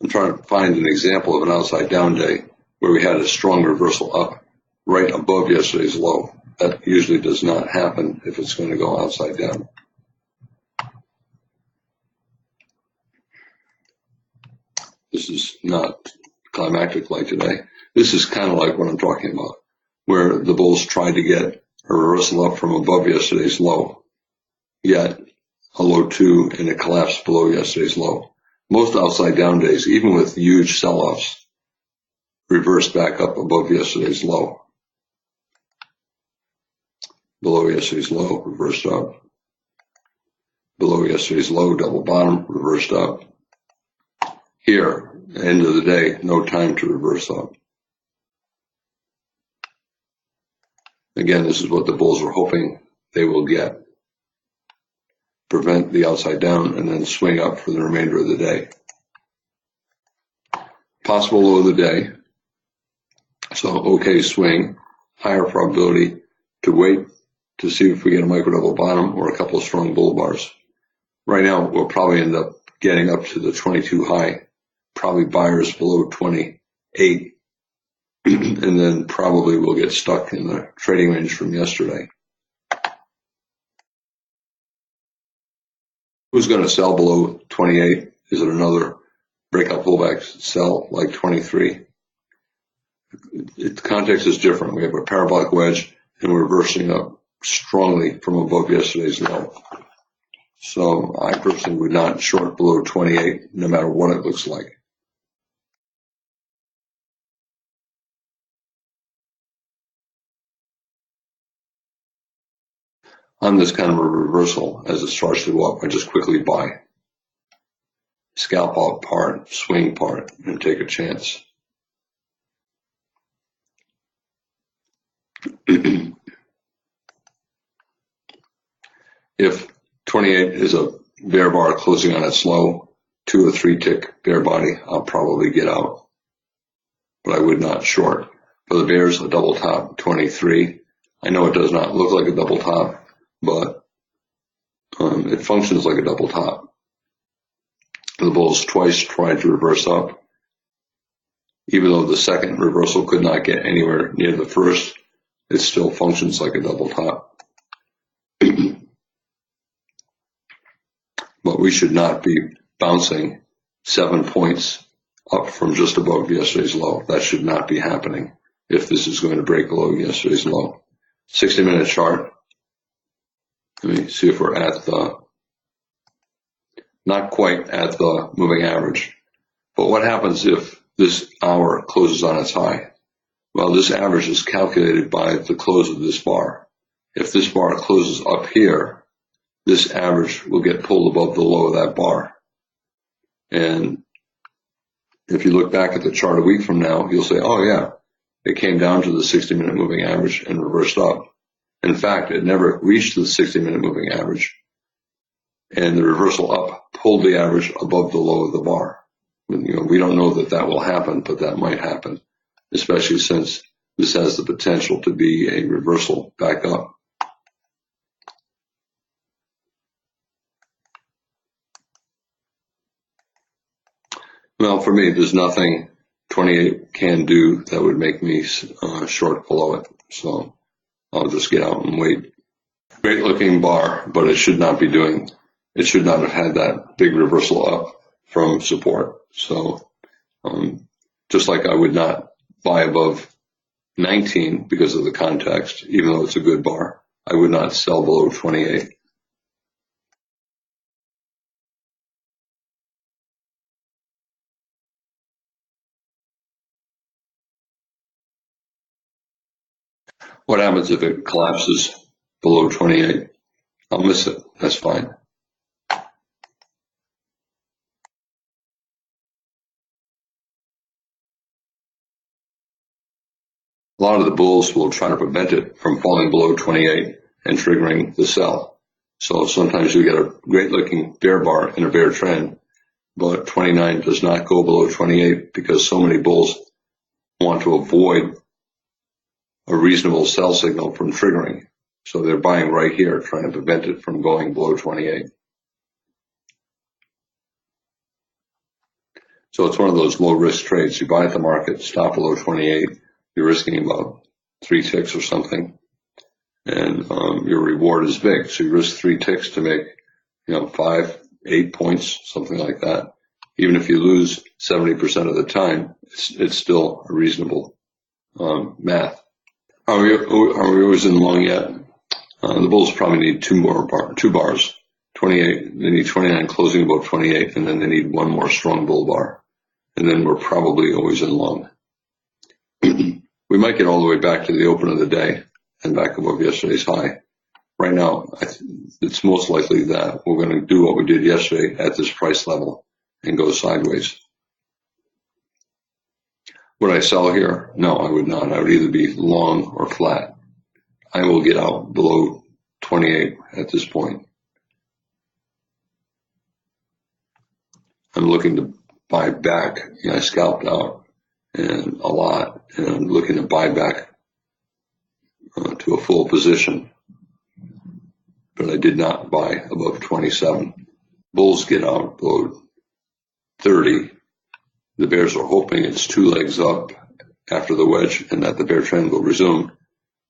I'm trying to find an example of an outside down day where we had a strong reversal up right above yesterday's low. That usually does not happen if it's going to go outside down. This is not climactic like today. This is kind of like what I'm talking about, where the bulls tried to get a reversal up from above yesterday's low, yet a low 2 and it collapsed below yesterday's low. Most outside down days, even with huge sell-offs, reverse back up above yesterday's low. Below yesterday's low, reversed up. Below yesterday's low, double bottom, reversed up. Here, end of the day, no time to reverse up. Again, this is what the bulls were hoping they will get. Prevent the outside down and then swing up for the remainder of the day. Possible low of the day. So, okay, swing. Higher probability to wait to see if we get a micro double bottom or a couple of strong bull bars. Right now, we'll probably end up getting up to the 22 high, probably buyers below 28, and then probably we'll get stuck in the trading range from yesterday. Who's going to sell below 28? Is it another breakout pullback sell like 23? The context is different. We have a parabolic wedge and we're reversing up strongly from above yesterday's low. So I personally would not short below 28 no matter what it looks like. On this kind of a reversal, as it starts to go up, I just quickly buy. Scalp out part, swing part, and take a chance. If 28 is a bear bar closing on its low, 2 or 3 tick bear body, I'll probably get out. But I would not short. For the bears, a double top, 23. I know it does not look like a double top, but it functions like a double top. The bulls twice tried to reverse up. Even though the second reversal could not get anywhere near the first, it still functions like a double top. But we should not be bouncing 7 points up from just above yesterday's low. That should not be happening if this is going to break below yesterday's low. 60-minute chart. Let me see if we're at the, not quite at the moving average. But what happens if this hour closes on its high? Well, this average is calculated by the close of this bar. If this bar closes up here, this average will get pulled above the low of that bar. And if you look back at the chart a week from now, you'll say, oh yeah, it came down to the 60-minute moving average and reversed up. In fact, it never reached the 60-minute moving average. And the reversal up pulled the average above the low of the bar. We don't know that that will happen, but that might happen, especially since this has the potential to be a reversal back up. Well, for me, there's nothing 28 can do that would make me short below it. So I'll just get out and wait. Great looking bar, but it should not have had that big reversal up from support. So just like I would not buy above 19 because of the context, even though it's a good bar, I would not sell below 28. What happens if it collapses below 28? I'll miss it. That's fine. A lot of the bulls will try to prevent it from falling below 28 and triggering the sell. So sometimes you get a great looking bear bar in a bear trend, but 29 does not go below 28 because so many bulls want to avoid a reasonable sell signal from triggering. So they're buying right here, trying to prevent it from going below 28. So it's one of those low risk trades. You buy at the market, stop below 28. You're risking about 3 ticks or something, and your reward is big. So you risk 3 ticks to make, 5, 8 points, something like that. Even if you lose 70% of the time, it's still a reasonable math. Are we always in long yet? The bulls probably need two bars. 28. They need 29 closing above 28, and then they need one more strong bull bar, and then we're probably always in long. We might get all the way back to the open of the day and back above yesterday's high. Right now, it's most likely that we're going to do what we did yesterday at this price level and go sideways. Would I sell here? No, I would not. I would either be long or flat. I will get out below 28 at this point. I'm looking to buy back. I scalped out and a lot, and I'm looking to buy back to a full position, but I did not buy above 27. Bulls get out below 30. The bears are hoping it's 2 legs up after the wedge and that the bear trend will resume.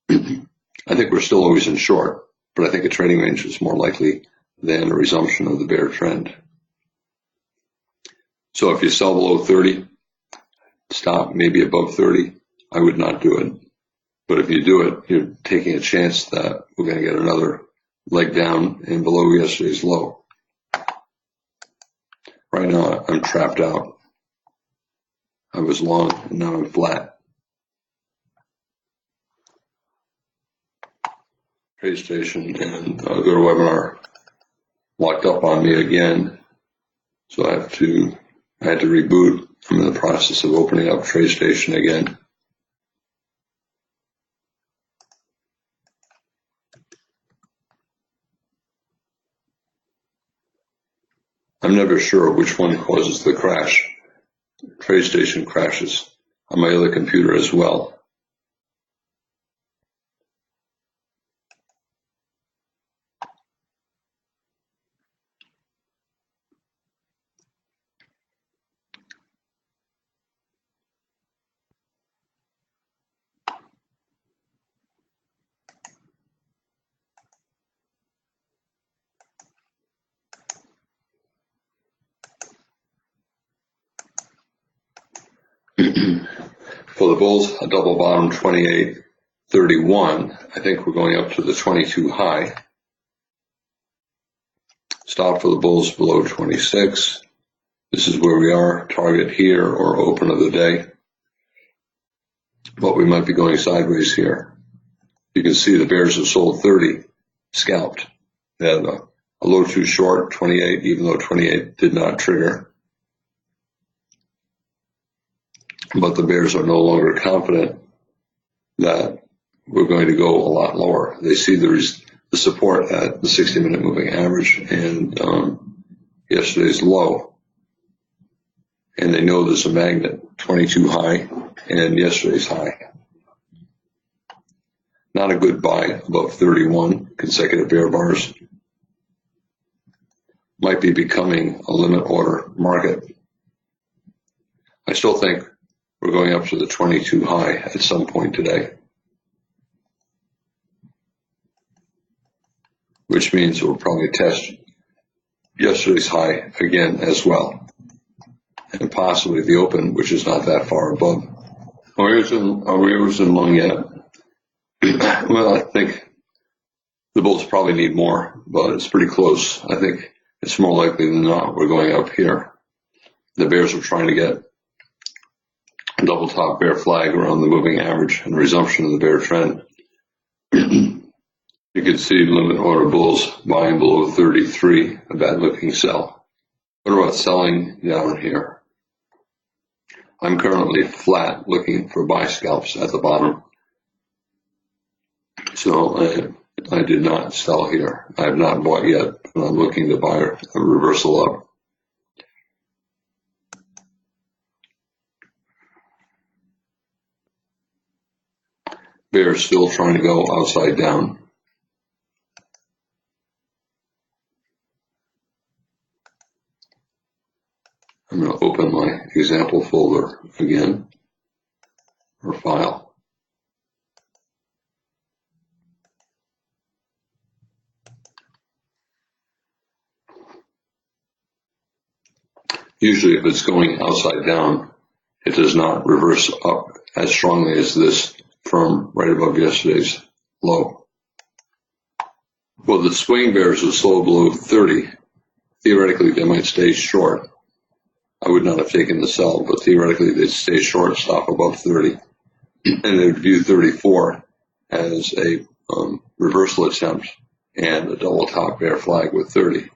I think we're still always in short, but I think a trading range is more likely than a resumption of the bear trend. So if you sell below 30, stop maybe above 30, I would not do it. But if you do it, you're taking a chance that we're going to get another leg down and below yesterday's low. Right now, I'm trapped out. I was long, and now I'm flat. TradeStation and GoToWebinar locked up on me again, so I had to reboot. I'm in the process of opening up TradeStation again. I'm never sure which one causes the crash. TradeStation crashes on my other computer as well. For the bulls, a double bottom 28.31. I think we're going up to the 22 high. Stop for the bulls below 26. This is where we are, target here or open of the day. But we might be going sideways here. You can see the bears have sold 30, scalped. They had a low too short, 28, even though 28 did not trigger. But the bears are no longer confident that we're going to go a lot lower. They see the support at the 60-minute moving average and yesterday's low. And they know there's a magnet, 22 high and yesterday's high. Not a good buy above 31 consecutive bear bars. Might be becoming a limit order market. I still think we're going up to the 22 high at some point today, which means we'll probably test yesterday's high again as well, and possibly the open, which is not that far above. Are we in long yet? Well, I think the bulls probably need more, but it's pretty close. I think it's more likely than not we're going up here. The bears are trying to get a double top bear flag around the moving average and resumption of the bear trend. You can see limit order bulls buying below 33, a bad looking sell. What about selling down here? I'm currently flat looking for buy scalps at the bottom. So I did not sell here. I have not bought yet, but I'm looking to buy a reversal up. Bear still trying to go outside down. I'm going to open my example folder again, or file. Usually if it's going outside down, it does not reverse up as strongly as this from right above yesterday's low. Well, the swing bears are sold below 30. Theoretically, they might stay short. I would not have taken the sell, but theoretically they'd stay short, stop above 30. And they would view 34 as a reversal attempt and a double top bear flag with 30.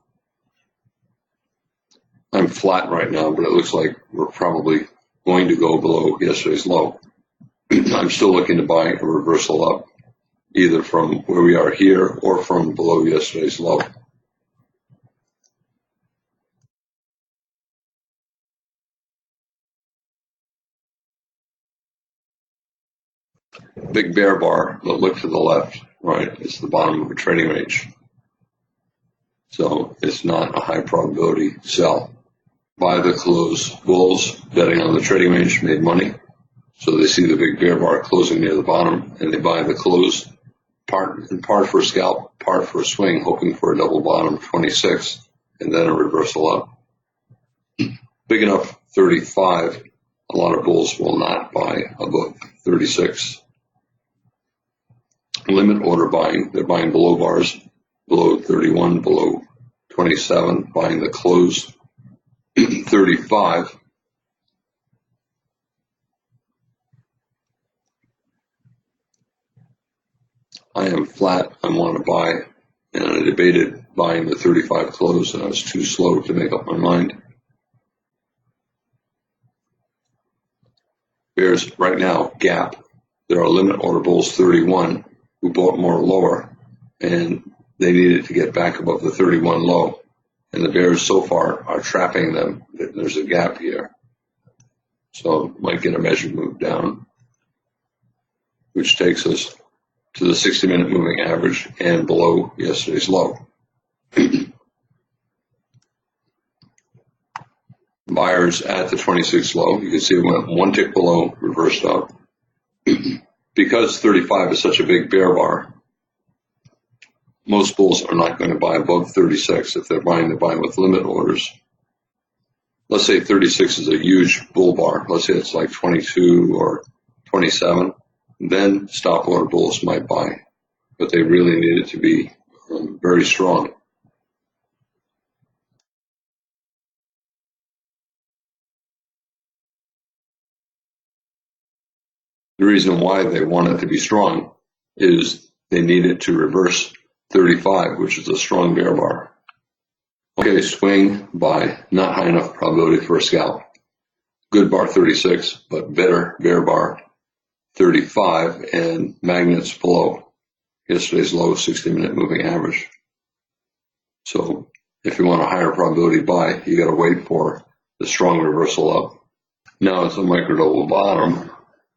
I'm flat right now, but it looks like we're probably going to go below yesterday's low. I'm still looking to buy a reversal up, either from where we are here or from below yesterday's low. Big bear bar, but look to the left, right? It's the bottom of a trading range. So it's not a high probability sell. Buy the close. Bulls betting on the trading range made money. So they see the big bear bar closing near the bottom and they buy the close, part for a scalp, part for a swing, hoping for a double bottom 26 and then a reversal up. Big enough 35. A lot of bulls will not buy above 36. Limit order buying, they're buying below bars, below 31, below 27, buying the close 35. I am flat, I want to buy, and I debated buying the 35 close, and I was too slow to make up my mind. Bears right now, gap. There are limit order bulls 31 who bought more lower, and they needed to get back above the 31 low. And the bears so far are trapping them. There's a gap here. So might get a measured move down, which takes us to the 60-minute moving average and below yesterday's low. Buyers at the 26 low, you can see it went one tick below, reversed up. Because 35 is such a big bear bar, most bulls are not going to buy above 36. If they're buying with limit orders. let's say 36 is a huge bull bar. Let's say it's like 22 or 27. Then stop order bulls might buy, but they really need it to be very strong. The reason why they want it to be strong is they need it to reverse 35, which is a strong bear bar. Okay, swing by not high enough probability for a scalp. Good bar 36, but better bear bar 35 and magnets below yesterday's low 60-minute moving average. So if you want a higher probability buy, you got to wait for the strong reversal up. Now it's a micro double bottom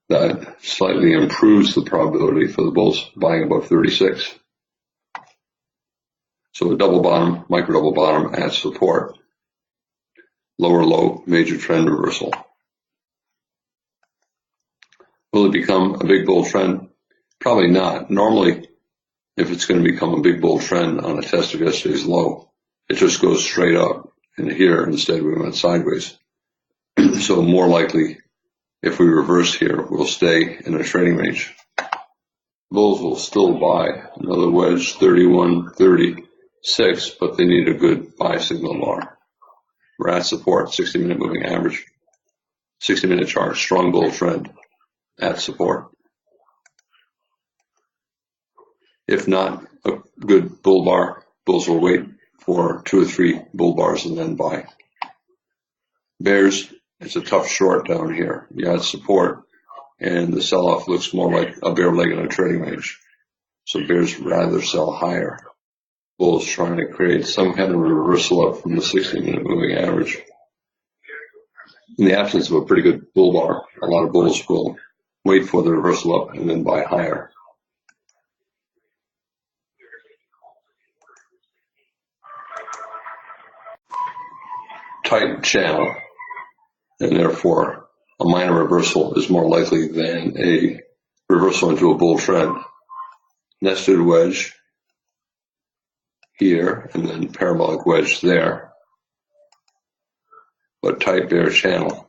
that slightly improves the probability for the bulls buying above 36. So a double bottom, micro double bottom at support. Lower low, major trend reversal. Will it become a big bull trend? Probably not. Normally, if it's going to become a big bull trend on a test of yesterday's low, it just goes straight up. And here, instead, we went sideways. So more likely, if we reverse here, we'll stay in a trading range. Bulls will still buy another wedge, 31.36, but they need a good buy signal bar. We're at support, 60-minute moving average, 60-minute chart, strong bull trend at support. If not a good bull bar, bulls will wait for 2 or 3 bull bars and then buy. Bears, it's a tough short down here. You had support, and the sell-off looks more like a bear leg in a trading range. So bears rather sell higher. Bulls trying to create some kind of reversal up from the 60-minute moving average. In the absence of a pretty good bull bar, a lot of bulls will wait for the reversal up and then buy higher. Tight channel, and therefore a minor reversal is more likely than a reversal into a bull trend. Nested wedge here, and then parabolic wedge there, but tight bear channel.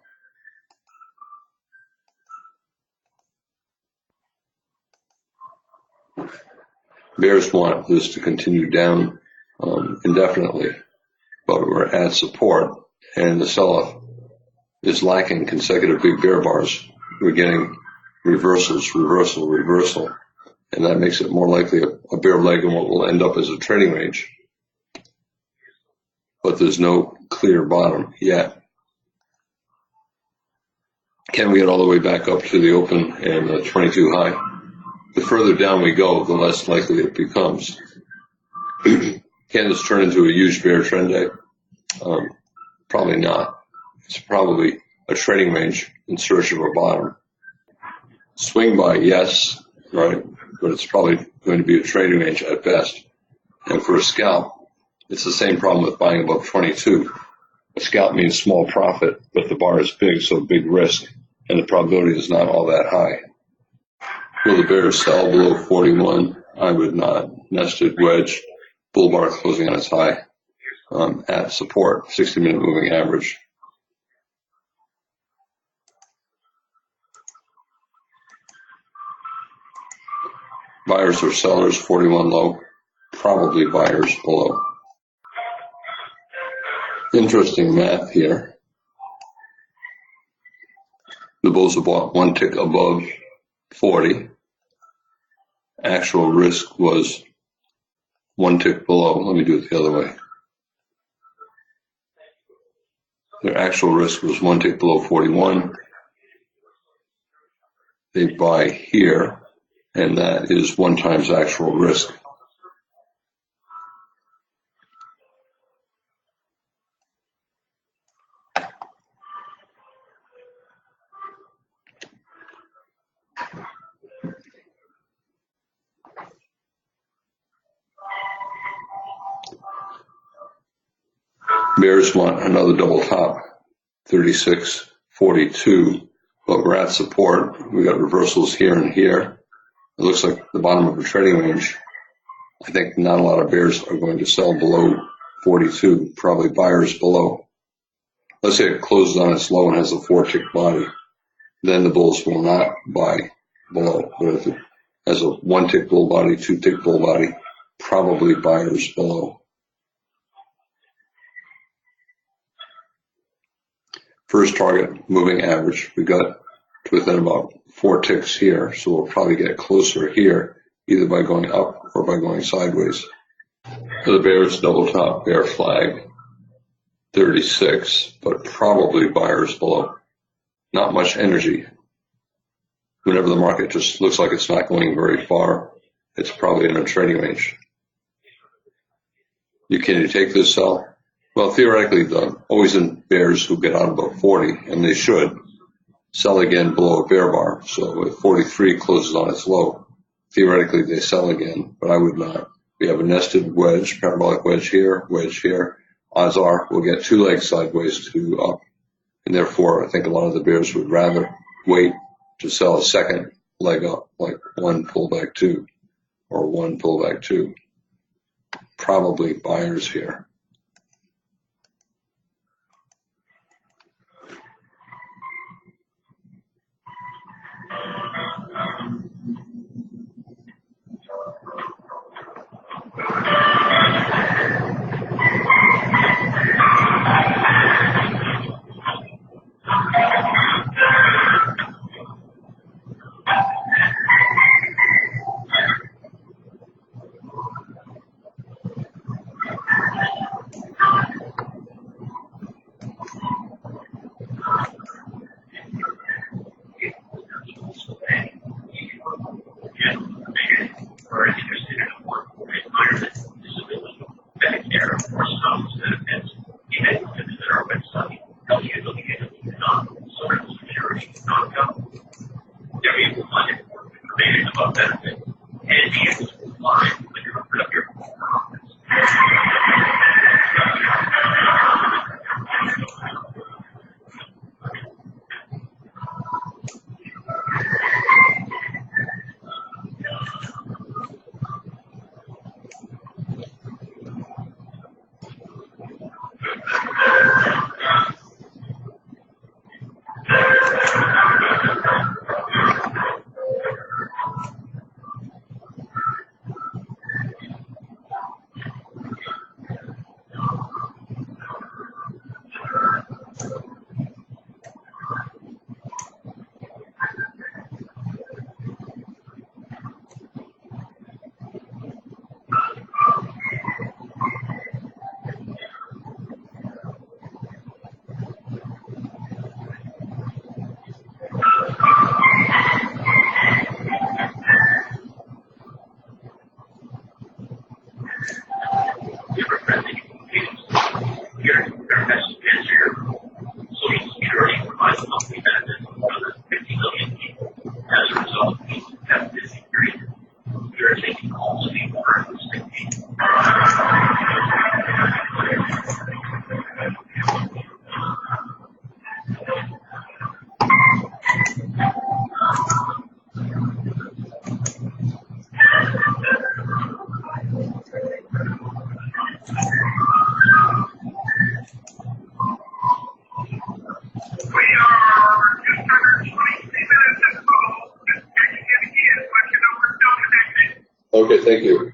Bears want this to continue down indefinitely, but we're at support, and the sell-off is lacking consecutive big bear bars. We're getting reversals, reversal, reversal, and that makes it more likely a bear leg in what will end up as a trading range. But there's no clear bottom yet. Can we get all the way back up to the open and the 22 high? The further down we go, the less likely it becomes. Can this turn into a huge bear trend day? Probably not. It's probably a trading range in search of a bottom. Swing by, yes, right, but it's probably going to be a trading range at best. And for a scalp, it's the same problem with buying above 22. A scalp means small profit, but the bar is big, so big risk, and the probability is not all that high. Will the bears sell below 41? I would not. Nested wedge, bull bar closing on its high at support, 60-minute moving average. Buyers or sellers, 41 low, probably buyers below. Interesting math here. The bulls have bought 1 tick above 40. Actual risk was 1 tick below. Let me do it the other way. Their actual risk was 1 tick below 41. They buy here, and that is 1 times actual risk. Bears want another double top, 36.42, but we're at support. We got reversals here and here. It looks like the bottom of a trading range. I think not a lot of bears are going to sell below 42, probably buyers below. let's say it closes on its low and has a 4-tick body, then the bulls will not buy below. But if it has a 1-tick bull body, 2-tick bull body, probably buyers below. First target, moving average. We got to within about 4 ticks here, so we'll probably get closer here, either by going up or by going sideways. The bears double top, bear flag, 36, but probably buyers below. Not much energy. Whenever the market just looks like it's not going very far, it's probably in a trading range. Can you take this sell? Well, theoretically, always in bears who get out about 40, and they should, sell again below a bear bar. So if 43 closes on its low, theoretically they sell again, but I would not. We have a nested wedge, parabolic wedge here. Odds are we'll get 2 legs sideways to up, and therefore I think a lot of the bears would rather wait to sell a second leg up, like 1 pullback 2 or 1 pullback 2. Probably buyers here. Okay, thank you.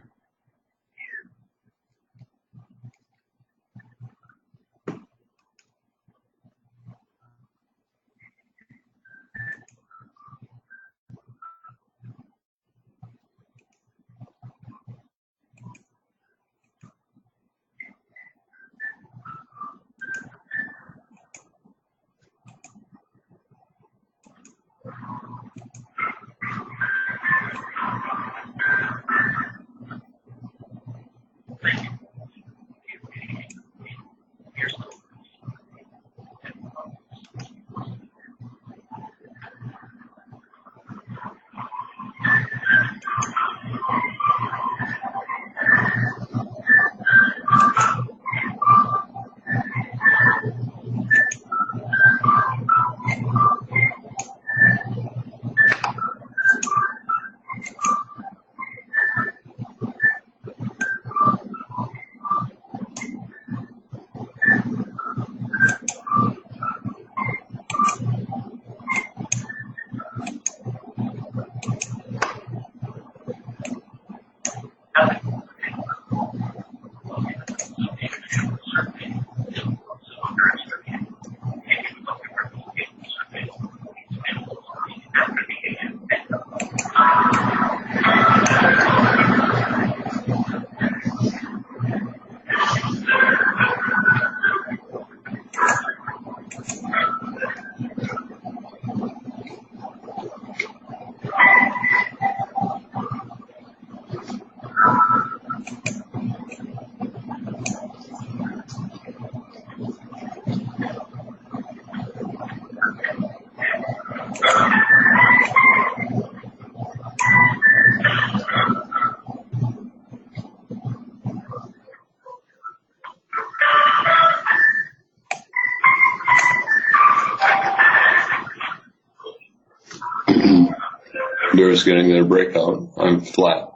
bears getting their breakout. I'm flat.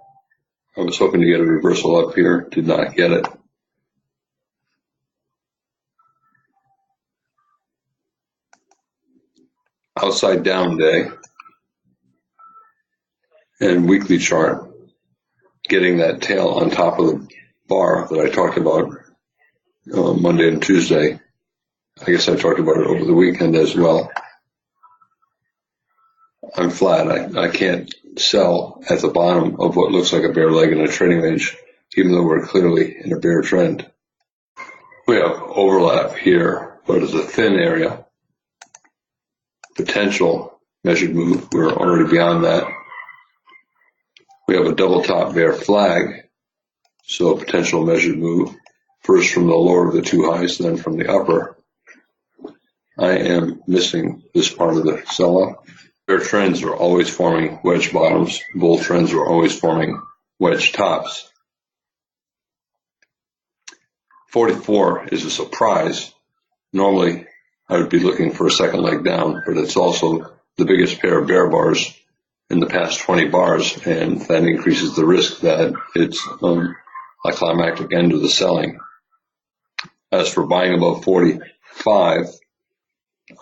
I was hoping to get a reversal up here, did not get it. Outside down day and weekly chart, getting that tail on top of the bar that I talked about Monday and Tuesday. I guess I talked about it over the weekend as well. I'm flat. I can't sell at the bottom of what looks like a bear leg in a trading range, even though we're clearly in a bear trend. We have overlap here, but it's a thin area. Potential measured move. We're already beyond that. We have a double top bear flag, so a potential measured move. First from the lower of the two highs, then from the upper. I am missing this part of the sell-off. Bear trends are always forming wedge bottoms. Bull trends are always forming wedge tops. 44 is a surprise. Normally, I would be looking for a second leg down, but it's also the biggest pair of bear bars in the past 20 bars, and that increases the risk that it's a climactic end to the selling. As for buying above 45,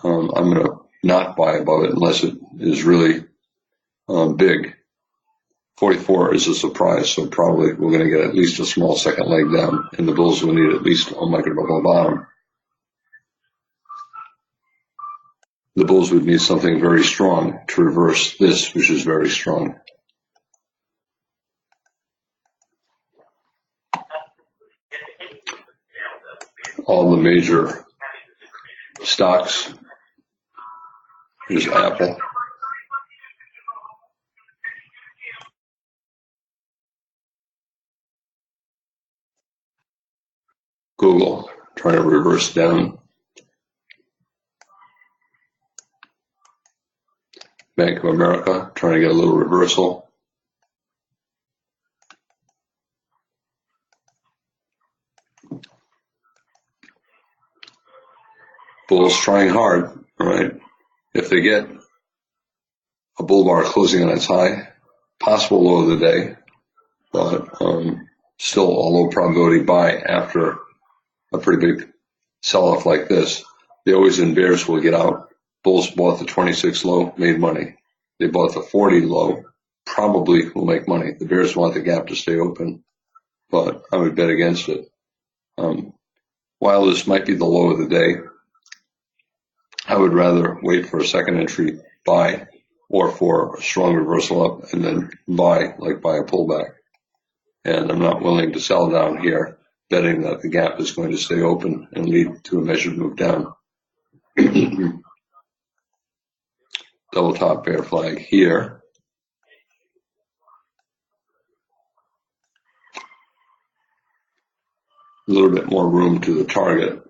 I'm going to not buy above it unless it is really big. 44 is a surprise, so probably we're going to get at least a small second leg down, and the bulls will need at least a micro bubble bottom. The bulls would need something very strong to reverse this, which is very strong. All the major stocks. Here's Apple. Google, trying to reverse down. Bank of America, trying to get a little reversal. Bulls trying hard, all right? If they get a bull bar closing on its high, possible low of the day, but still a low probability buy after a pretty big sell-off like this. The always in bears will get out. Bulls bought the 26 low, made money. They bought the 40 low, probably will make money. The bears want the gap to stay open, but I would bet against it. While this might be the low of the day, I would rather wait for a second entry buy or for a strong reversal up and then buy, like buy a pullback. And I'm not willing to sell down here, betting that the gap is going to stay open and lead to a measured move down. Double top bear flag here. A little bit more room to the target.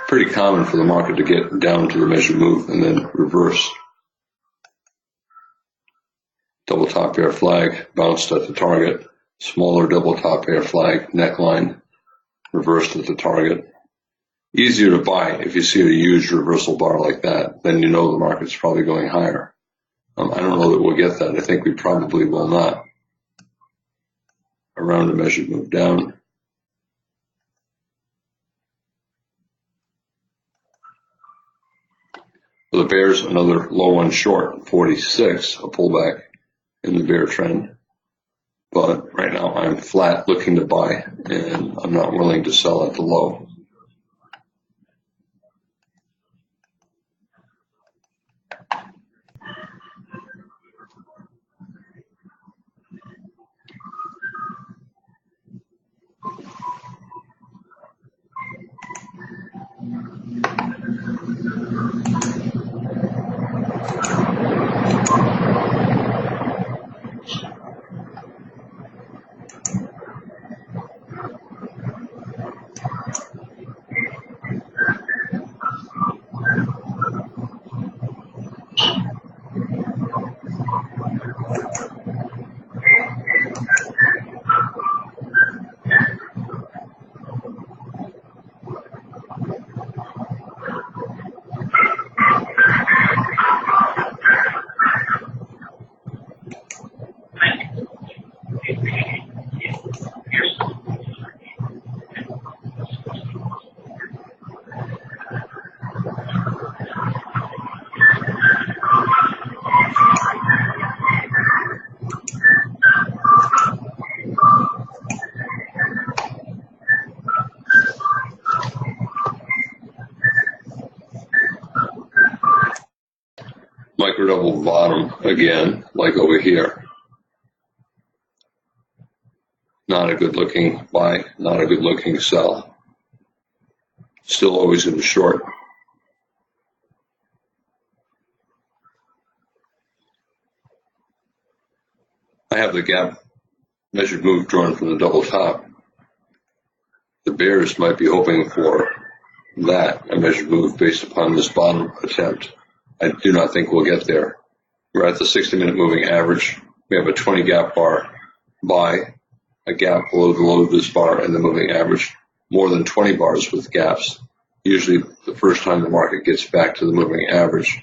Pretty common for the market to get down to the measured move and then reverse. Double top bear flag, bounced at the target. Smaller double top bear flag, neckline, reversed at the target. Easier to buy if you see a huge reversal bar like that, then you know the market's probably going higher. I don't know that we'll get that. I think we probably will not. Around a measured move down. For the bears, another low one short, 46, a pullback in the bear trend. But right now I'm flat looking to buy, and I'm not willing to sell at the low. double bottom again, like over here. Not a good looking buy, not a good looking sell. Still always in the short. I have the gap measured move drawn from the double top. The bears might be hoping for that, a measured move based upon this bottom attempt. I do not think we'll get there. We're at the 60-minute moving average. We have a 20 gap bar buy, a gap below the low of this bar and the moving average, more than 20 bars with gaps. Usually the first time the market gets back to the moving average,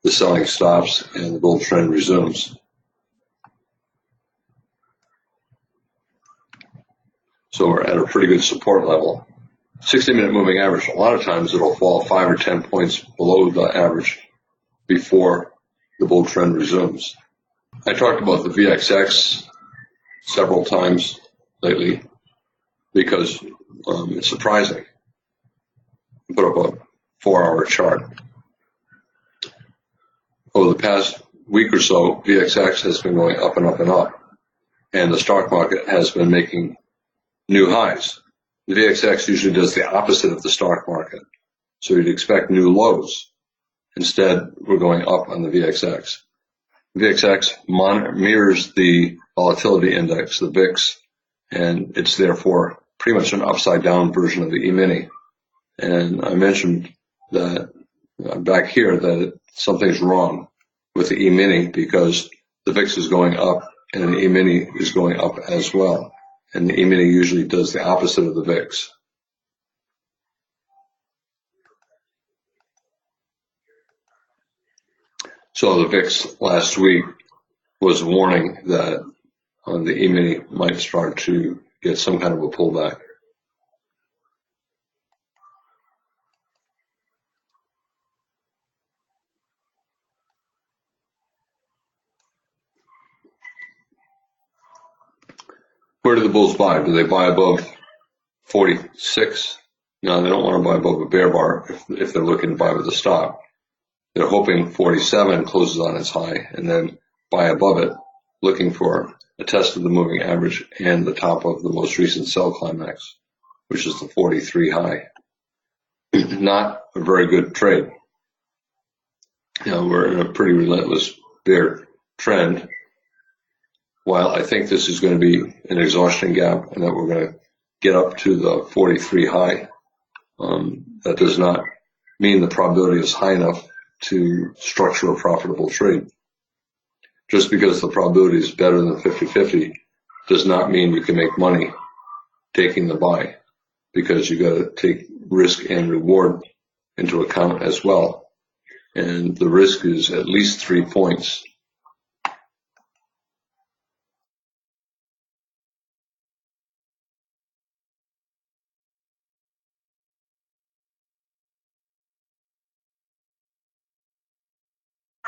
the selling stops and the bull trend resumes. So we're at a pretty good support level. 60-minute moving average, a lot of times it'll fall 5 or 10 points below the average before the bull trend resumes. I talked about the VXX several times lately because it's surprising. I put up a 4-hour chart. Over the past week or so, VXX has been going up and up and up, and the stock market has been making new highs. The VXX usually does the opposite of the stock market, so you'd expect new lows. Instead, we're going up on the VXX. VXX mirrors the volatility index, the VIX, and it's therefore pretty much an upside-down version of the E-mini. And I mentioned that back here that something's wrong with the E-mini because the VIX is going up and the E-mini is going up as well. And the E-mini usually does the opposite of the VIX. So the VIX last week was warning that the E-mini might start to get some kind of a pullback. Where do the bulls buy? Do they buy above 46? No, they don't want to buy above a bear bar if they're looking to buy with a stop. They're hoping 47 closes on its high and then buy above it, looking for a test of the moving average and the top of the most recent sell climax, which is the 43 high. Not a very good trade. We're in a pretty relentless bear trend. While I think this is going to be an exhaustion gap and that we're going to get up to the 43 high, that does not mean the probability is high enough to structure a profitable trade. Just because the probability is better than 50-50 does not mean you can make money taking the buy, because you got to take risk and reward into account as well. And the risk is at least 3 points.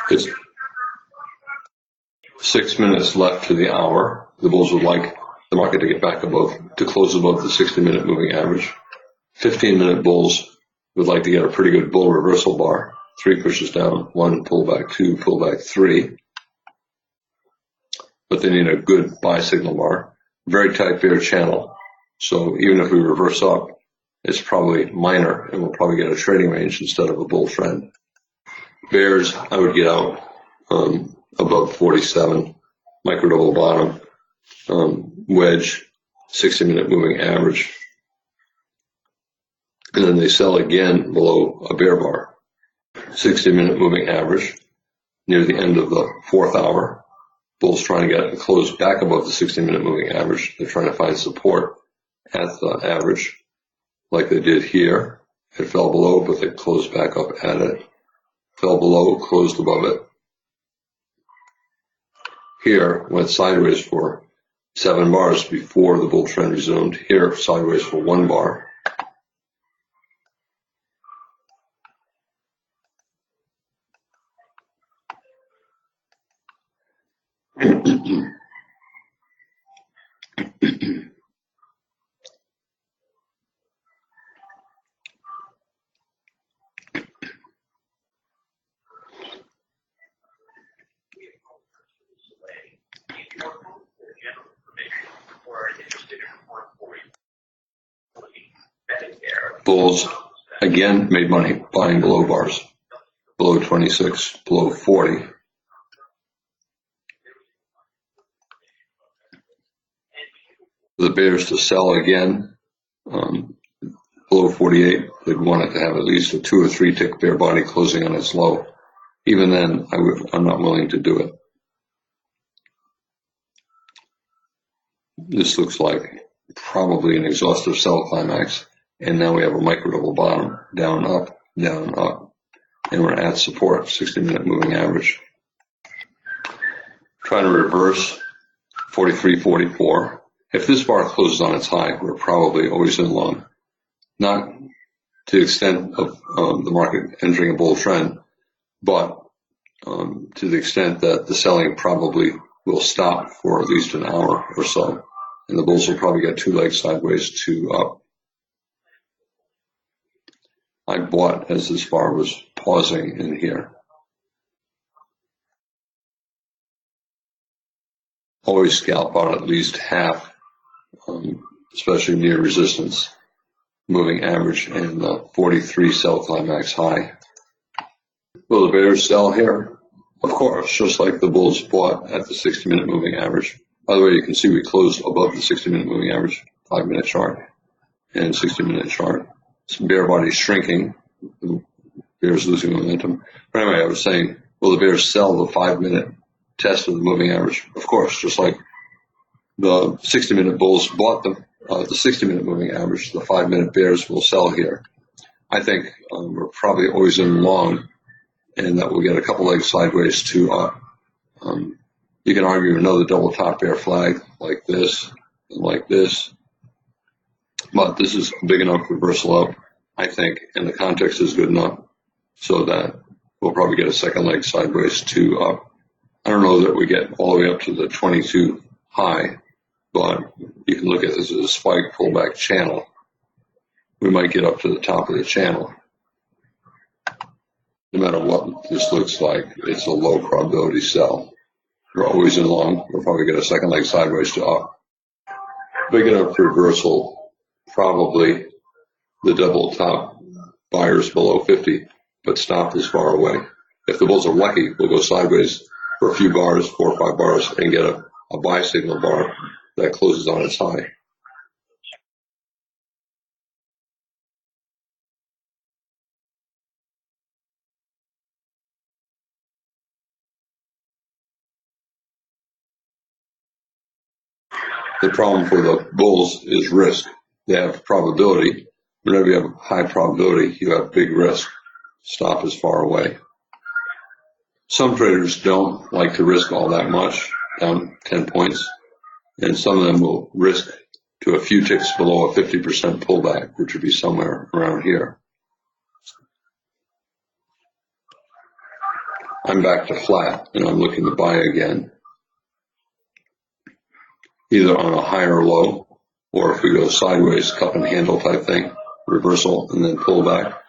It's 6 minutes left to the hour. The bulls would like the market to get back to close above the 60-minute moving average. 15-minute bulls would like to get a pretty good bull reversal bar. 3 pushes down, 1 pullback, 2 pullback, 3. But they need a good buy signal bar. Very tight bear channel. So even if we reverse up, it's probably minor and we'll probably get a trading range instead of a bull trend. Bears, I would get out above 47, micro double bottom, wedge, 60-minute moving average. And then they sell again below a bear bar. 60-minute moving average near the end of the 4th hour. Bulls trying to get close back above the 60-minute moving average. They're trying to find support at the average like they did here. It fell below, but they closed back up at it. Fell below, closed above it. Here, went sideways for 7 bars before the bull trend resumed. Here, sideways for 1 bar. Bulls again made money buying below bars, below 26, below 40. The bears to sell again below 48. They'd want it to have at least a 2 or 3 tick bear body closing on its low. Even then, I'm not willing to do it. This looks like probably an exhaustive sell climax, and now we have a micro double bottom, down, up, and we're at support, 60-minute moving average. Trying to reverse 43, 44. If this bar closes on its high, we're probably always in long. Not to the extent of the market entering a bull trend, but to the extent that the selling probably will stop for at least an hour or so, and the bulls will probably get 2 legs sideways to up. I bought as this bar was pausing in here. Always scalp out at least half, especially near resistance, moving average, and the 43 sell climax high. Will the bears sell here? Of course, just like the bulls bought at the 60-minute moving average. By the way, you can see we closed above the 60-minute moving average, 5-minute chart and 60-minute chart. Some bear body shrinking, the bears losing momentum. But anyway, I was saying, will the bears sell the 5-minute test of the moving average? Of course, just like the 60-minute bulls bought the 60-minute moving average, the 5-minute bears will sell here. I think we're probably always in long, and that we'll get a couple legs sideways to up. You can argue another double top bear flag like this and like this, but this is a big enough reversal up, I think, and the context is good enough so that we'll probably get a second leg sideways to up. I don't know that we get all the way up to the 22 high, but you can look at this as a spike pullback channel. We might get up to the top of the channel. No matter what this looks like, it's a low probability sell. We're always in long. We'll probably get a second leg sideways to up. Big enough reversal, probably the double top buyers below 50, but stop is far away. If the bulls are lucky, we'll go sideways for a few bars, 4 or 5 bars, and get a buy signal bar that closes on its high. The problem for the bulls is risk. They have probability. Whenever you have high probability, you have big risk. Stop is far away. Some traders don't like to risk all that much, down 10 points, and some of them will risk to a few ticks below a 50% pullback, which would be somewhere around here. I'm back to flat, and I'm looking to buy again, either on a higher low, or if we go sideways, cup and handle type thing, reversal, and then pull back.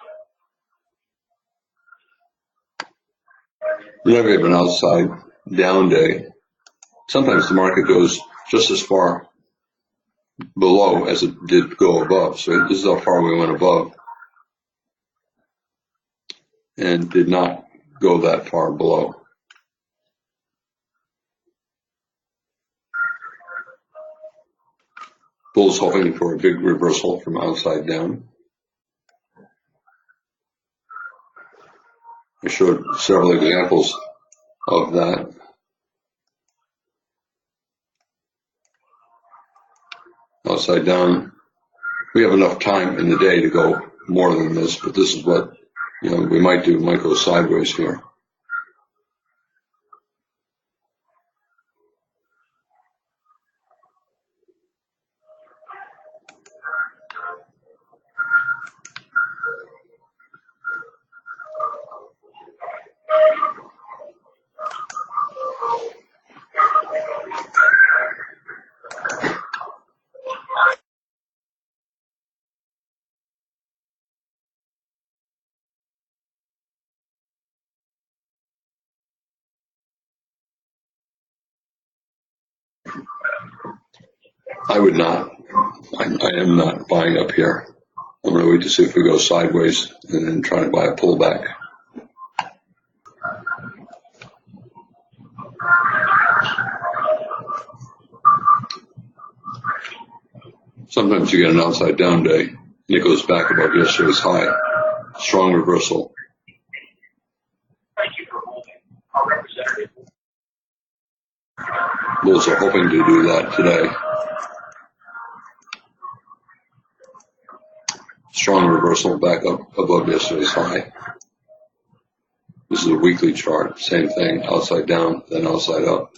Whenever you have an outside down day, sometimes the market goes just as far below as it did go above. So this is how far we went above and did not go that far below. Bulls hoping for a big reversal from outside down. I showed several examples of that. Outside down, we have enough time in the day to go more than this, but this is what we might do. We might go sideways here. I would not. I am not buying up here. I'm going to wait to see if we go sideways and then try to buy a pullback. Sometimes you get an outside down day and it goes back above yesterday's high. Strong reversal. Thank you for holding. Our representative. Bulls are hoping to do that today. Strong reversal back up above yesterday's high. This is a weekly chart. Same thing. Outside down, then outside up.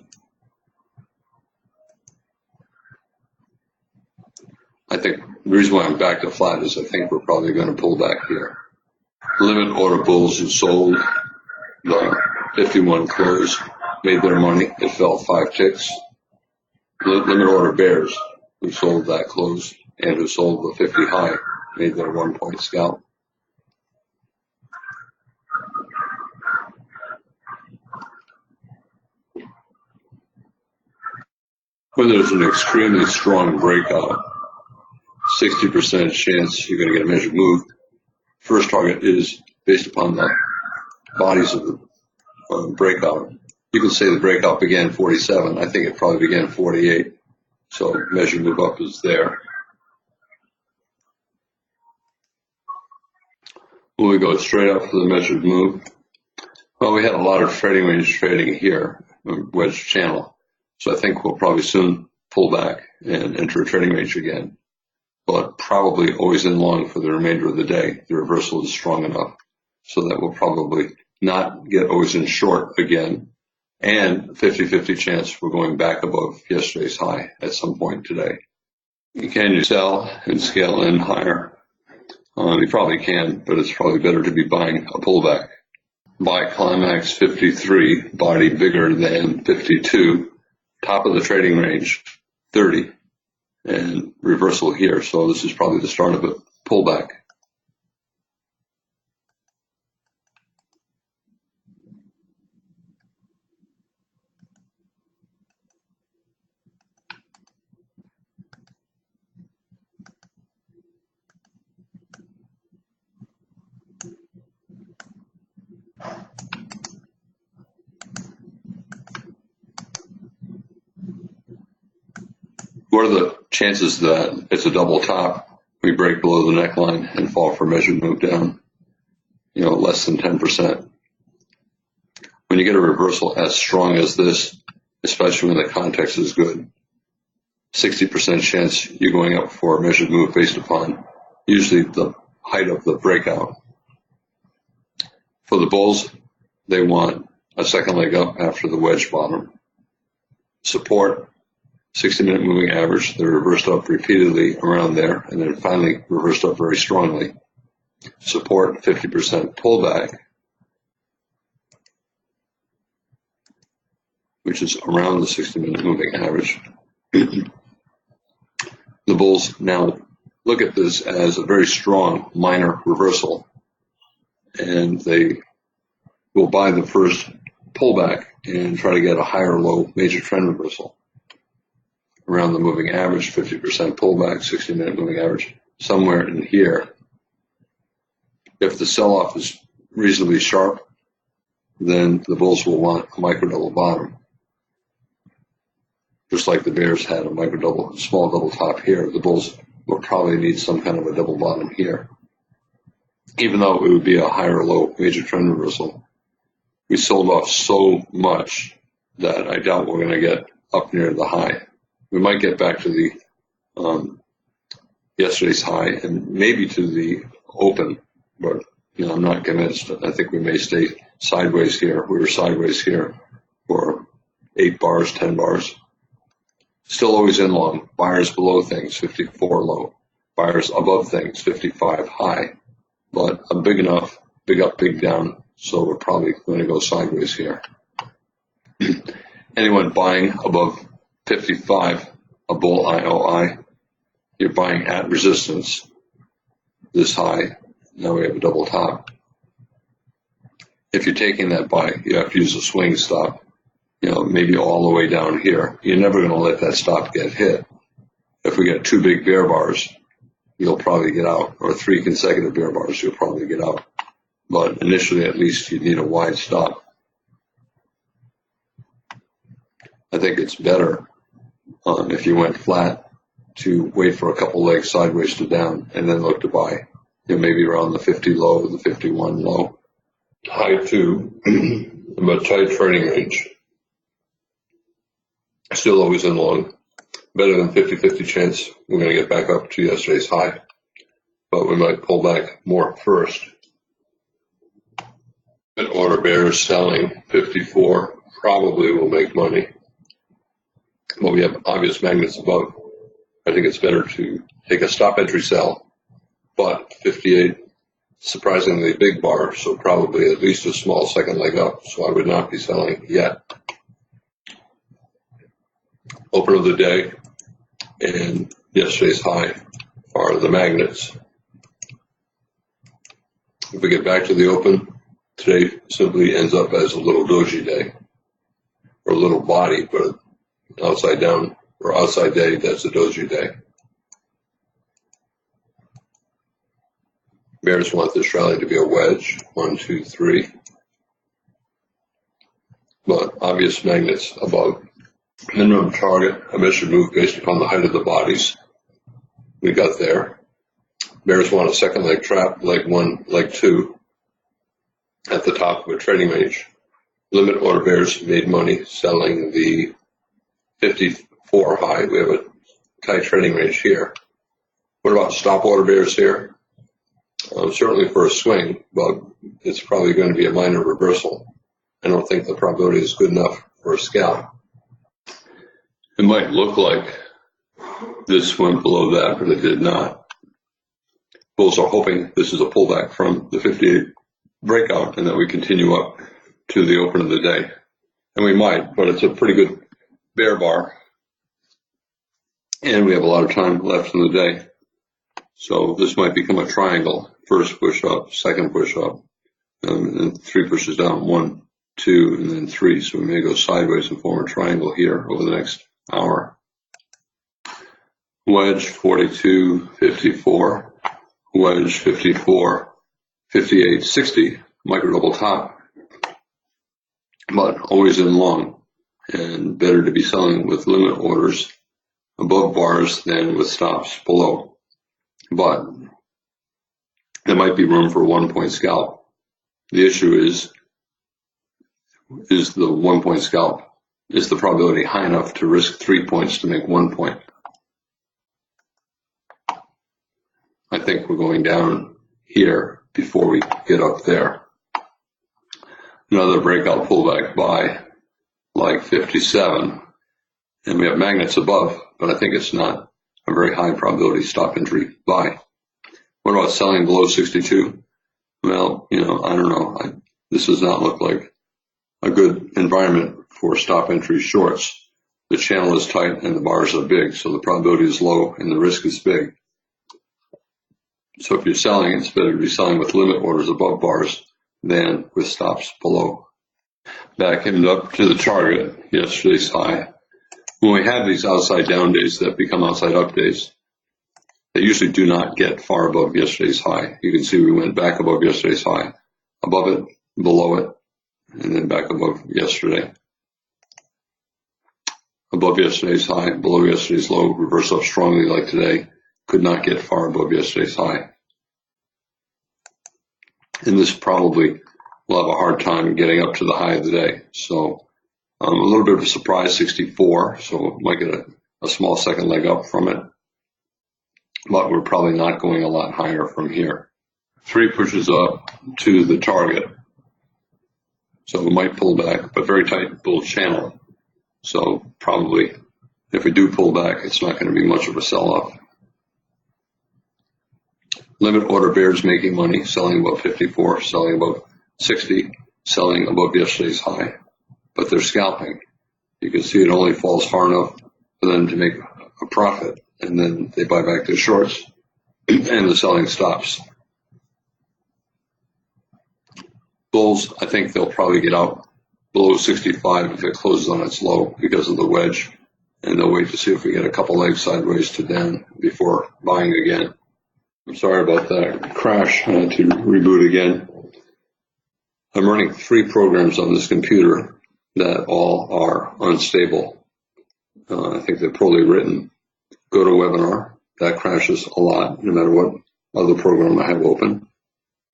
I think the reason why I'm back to flat is I think we're probably going to pull back here. Limit order bulls who sold the 51 close made their money. It fell 5 ticks. Limit order bears who sold that close and who sold the 50 high made their 1 point scalp. When there's an extremely strong breakout, 60% chance you're going to get a measured move. First target is based upon the bodies of the breakout. You can say the breakout began 47. I think it probably began 48. So measured move up is there. Will we go straight up for the measured move? Well, we had a lot of trading range trading here, wedge channel. So I think we'll probably soon pull back and enter a trading range again. But probably always in long for the remainder of the day. The reversal is strong enough so that we'll probably not get always in short again. And 50-50 chance we're going back above yesterday's high at some point today. Can you sell and scale in higher? You probably can, but it's probably better to be buying a pullback. Buy Climax 53, body bigger than 52, top of the trading range 30, and reversal here. So this is probably the start of a pullback. What are the chances that it's a double top, we break below the neckline and fall for a measured move down? Less than 10%. When you get a reversal as strong as this, especially when the context is good, 60% chance you're going up for a measured move based upon usually the height of the breakout. For the bulls, they want a second leg up after the wedge bottom. Support, 60-minute moving average, they're reversed up repeatedly around there, and then finally reversed up very strongly. Support, 50% pullback, which is around the 60-minute moving average. The bulls now look at this as a very strong minor reversal, and they will buy the first pullback and try to get a higher low major trend reversal. Around the moving average, 50% pullback, 60-minute moving average, somewhere in here. If the sell-off is reasonably sharp, then the bulls will want a micro double bottom. Just like the bears had a micro double, small double top here, the bulls will probably need some kind of a double bottom here. Even though it would be a higher low major trend reversal, we sold off so much that I doubt we're going to get up near the high. We might get back to the yesterday's high and maybe to the open, but I'm not convinced. I think we may stay sideways here. We were sideways here for 8 bars, 10 bars. Still always in long. Buyers below things, 54 low. Buyers above things, 55 high. But a big enough, big up, big down. So we're probably going to go sideways here. Anyone buying above 55, a bull IOI, you're buying at resistance this high. Now we have a double top. If you're taking that buy, you have to use a swing stop, maybe all the way down here. You're never going to let that stop get hit. If we get 2 big bear bars, you'll probably get out, or 3 consecutive bear bars, you'll probably get out. But initially, at least, you need a wide stop. I think it's better if you went flat to wait for a couple legs sideways to down and then look to buy. Maybe around the 50 low, the 51 low. High 2, but tight trading range. Still always in long. Better than 50-50 chance we're going to get back up to yesterday's high. But we might pull back more first. An order bears selling 54 probably will make money. But we have obvious magnets above. I think it's better to take a stop entry sell. But 58, surprisingly big bar, so probably at least a small second leg up. So I would not be selling yet. Open of the day and yesterday's high are the magnets. If we get back to the open, today simply ends up as a little doji day, or a little body, but outside down or outside day, that's a doji day. Bears want this rally to be a wedge, 1, 2, 3. But obvious magnets above. Minimum target, a mission move based upon the height of the bodies. We got there. Bears want a second leg trap, leg 1, leg 2, at the top of a trading range. Limit order bears made money selling the 54 high. We have a tight trading range here. What about stop order bears here? Certainly for a swing, but it's probably going to be a minor reversal. I don't think the probability is good enough for a scalp. It might look like this went below that, but it did not. Bulls are hoping this is a pullback from the 58 breakout and that we continue up to the open of the day. And we might, but it's a pretty good bear bar. And we have a lot of time left in the day. So this might become a triangle. First push up, second push up, and 3 pushes down, 1, 2, and then 3. So we may go sideways and form a triangle here over the next hour. Wedge 42, 54, wedge 54, 58, 60, micro double top, but always in long, and better to be selling with limit orders above bars than with stops below. But there might be room for a 1-point scalp. The issue is the 1-point scalp, is the probability high enough to risk 3 points to make 1 point? I think we're going down here before we get up there. Another breakout pullback by like 57, and we have magnets above, but I think it's not a very high probability stop entry buy. What about selling below 62? Well, I don't know. This does not look like a good environment for stop entry shorts. The channel is tight and the bars are big, so the probability is low and the risk is big. So if you're selling, it's better to be selling with limit orders above bars than with stops below. Back and up to the target, yesterday's high. When we have these outside down days that become outside up days, they usually do not get far above yesterday's high. You can see we went back above yesterday's high, above it, below it, and then back above yesterday. Above yesterday's high, below yesterday's low, reverse up strongly like today, could not get far above yesterday's high. And this probably will have a hard time getting up to the high of the day. So a little bit of a surprise, 64, so might get a small second leg up from it. But we're probably not going a lot higher from here. 3 pushes up to the target. So we might pull back, but very tight bull channel. So probably if we do pull back, it's not going to be much of a sell-off. Limit order bears making money, selling above 54, selling above 60, selling above yesterday's high. But they're scalping. You can see it only falls far enough for them to make a profit, and then they buy back their shorts, and the selling stops. Bulls, I think they'll probably get out below 65 if it closes on its low because of the wedge, and they'll wait to see if we get a couple legs sideways to down before buying again. I'm sorry about that crash. I had to reboot again. I'm running 3 programs on this computer that all are unstable. I think they're poorly written. GoToWebinar, that crashes a lot, no matter what other program I have open.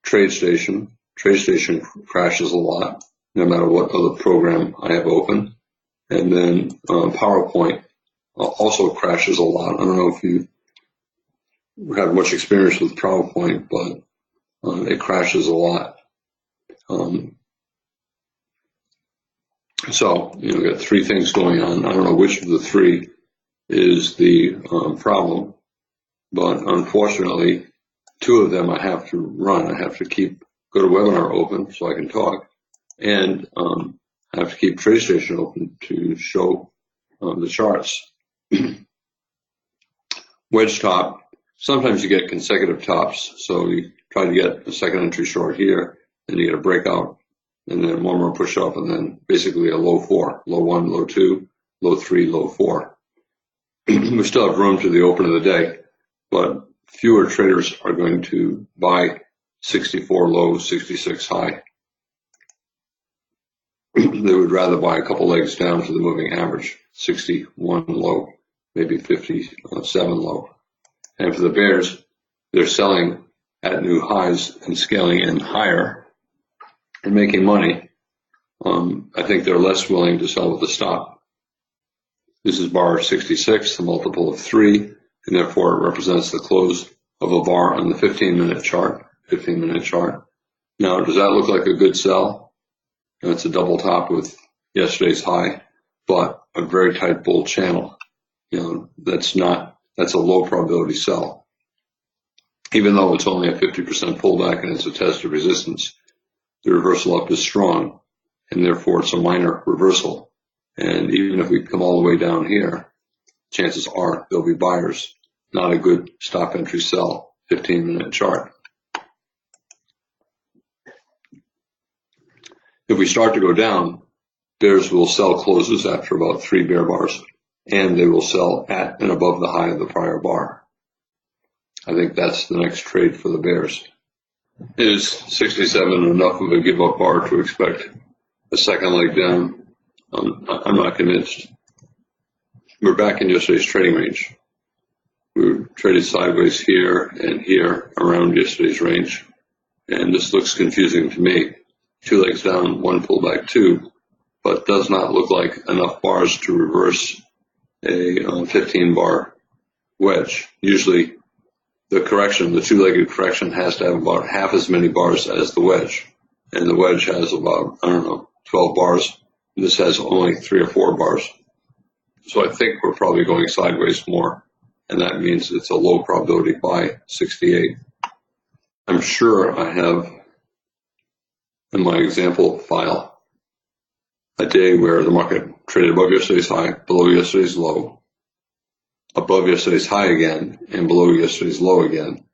TradeStation crashes a lot, no matter what other program I have open. And then PowerPoint also crashes a lot. I don't know if you have much experience with PowerPoint, but it crashes a lot. So, we've got 3 things going on. I don't know which of the 3 is the problem, but unfortunately, 2 of them I have to run. I have to keep GoToWebinar open so I can talk, and I have to keep TradeStation open to show the charts. Wedge top, sometimes you get consecutive tops, so you try to get a second entry short here, and you get a breakout, and then one more push up, and then basically a low 4, low 1, low 2, low 3, low 4. We still have room to the open of the day, but fewer traders are going to buy 64 low, 66 high. They would rather buy a couple legs down to the moving average, 61 low, maybe 57 low. And for the bears, they're selling at new highs and scaling in higher and making money. I think they're less willing to sell with a stop. This is bar 66, the multiple of 3, and therefore it represents the close of a bar on the 15-minute chart. Now, does that look like a good sell? It's a double top with yesterday's high, but a very tight bull channel. That's a low probability sell. Even though it's only a 50% pullback and it's a test of resistance, the reversal up is strong, and therefore it's a minor reversal. And even if we come all the way down here, chances are there'll be buyers. Not a good stop entry sell, 15-minute chart. If we start to go down, bears will sell closes after about 3 bear bars, and they will sell at and above the high of the prior bar. I think that's the next trade for the bears. Is 67 enough of a give-up bar to expect a second leg down? I'm not convinced. We're back in yesterday's trading range. We traded sideways here and here around yesterday's range, and this looks confusing to me. 2 legs down, 1 pullback, 2, but does not look like enough bars to reverse a 15-bar wedge. Usually the 2-legged correction has to have about half as many bars as the wedge, and the wedge has about, 12 bars. This has only 3 or 4 bars. So I think we're probably going sideways more, and that means it's a low probability buy, 68. I'm sure I have in my example file a day where the market traded above yesterday's high, below yesterday's low, above yesterday's high again, and below yesterday's low again.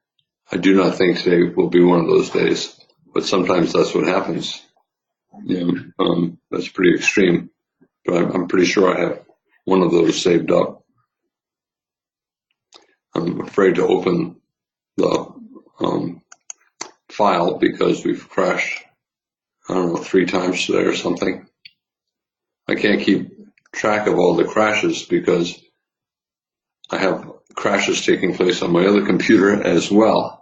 I do not think today will be one of those days, but sometimes that's what happens. That's pretty extreme, but I'm pretty sure I have one of those saved up. I'm afraid to open the file because we've crashed, 3 times today or something. I can't keep track of all the crashes because I have crashes taking place on my other computer as well.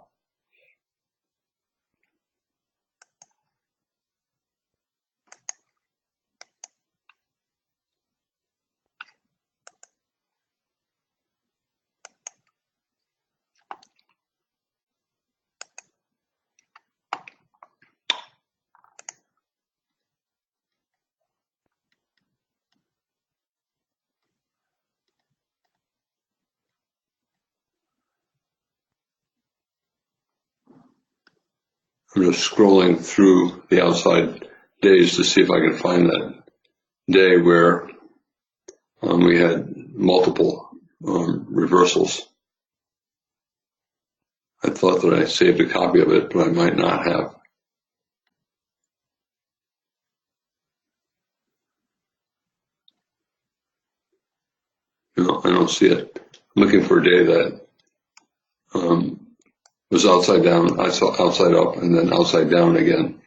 I'm just scrolling through the outside days to see if I can find that day where we had multiple reversals. I thought that I saved a copy of it, but I might not have. I don't see it. I'm looking for a day that was outside down, I saw outside up, and then outside down again.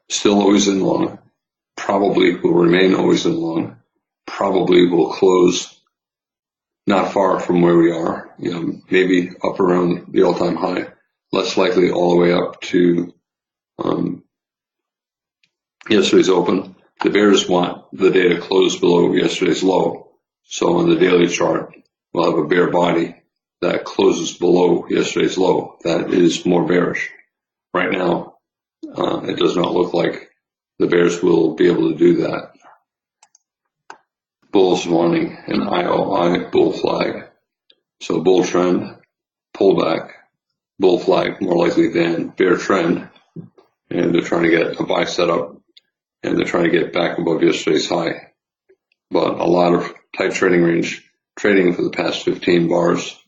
Still always in long. Probably will remain always in long. Probably will close not far from where we are, maybe up around the all-time high. Less likely all the way up to yesterday's open. The bears want the day to close below yesterday's low. So on the daily chart, we'll have a bear body that closes below yesterday's low. That is more bearish. Right now, it does not look like the bears will be able to do that. Bulls wanting an IOI bull flag. So bull trend, pullback, bull flag more likely than bear trend. And they're trying to get a buy setup, and they're trying to get back above yesterday's high. But a lot of tight trading range trading for the past 15 bars.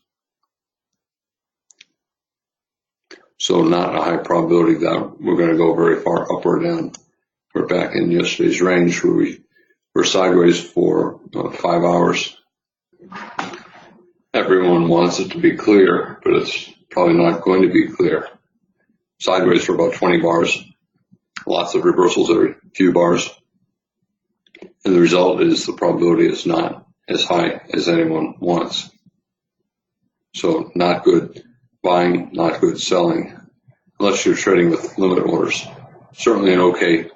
So not a high probability that we're going to go very far up or down. We're back in yesterday's range where we were sideways for 5 hours. Everyone wants it to be clear, but it's probably not going to be clear. Sideways for about 20 bars. Lots of reversals every few bars. And the result is the probability is not as high as anyone wants. So not good buying, not good selling, unless you're trading with limit orders. Certainly an okay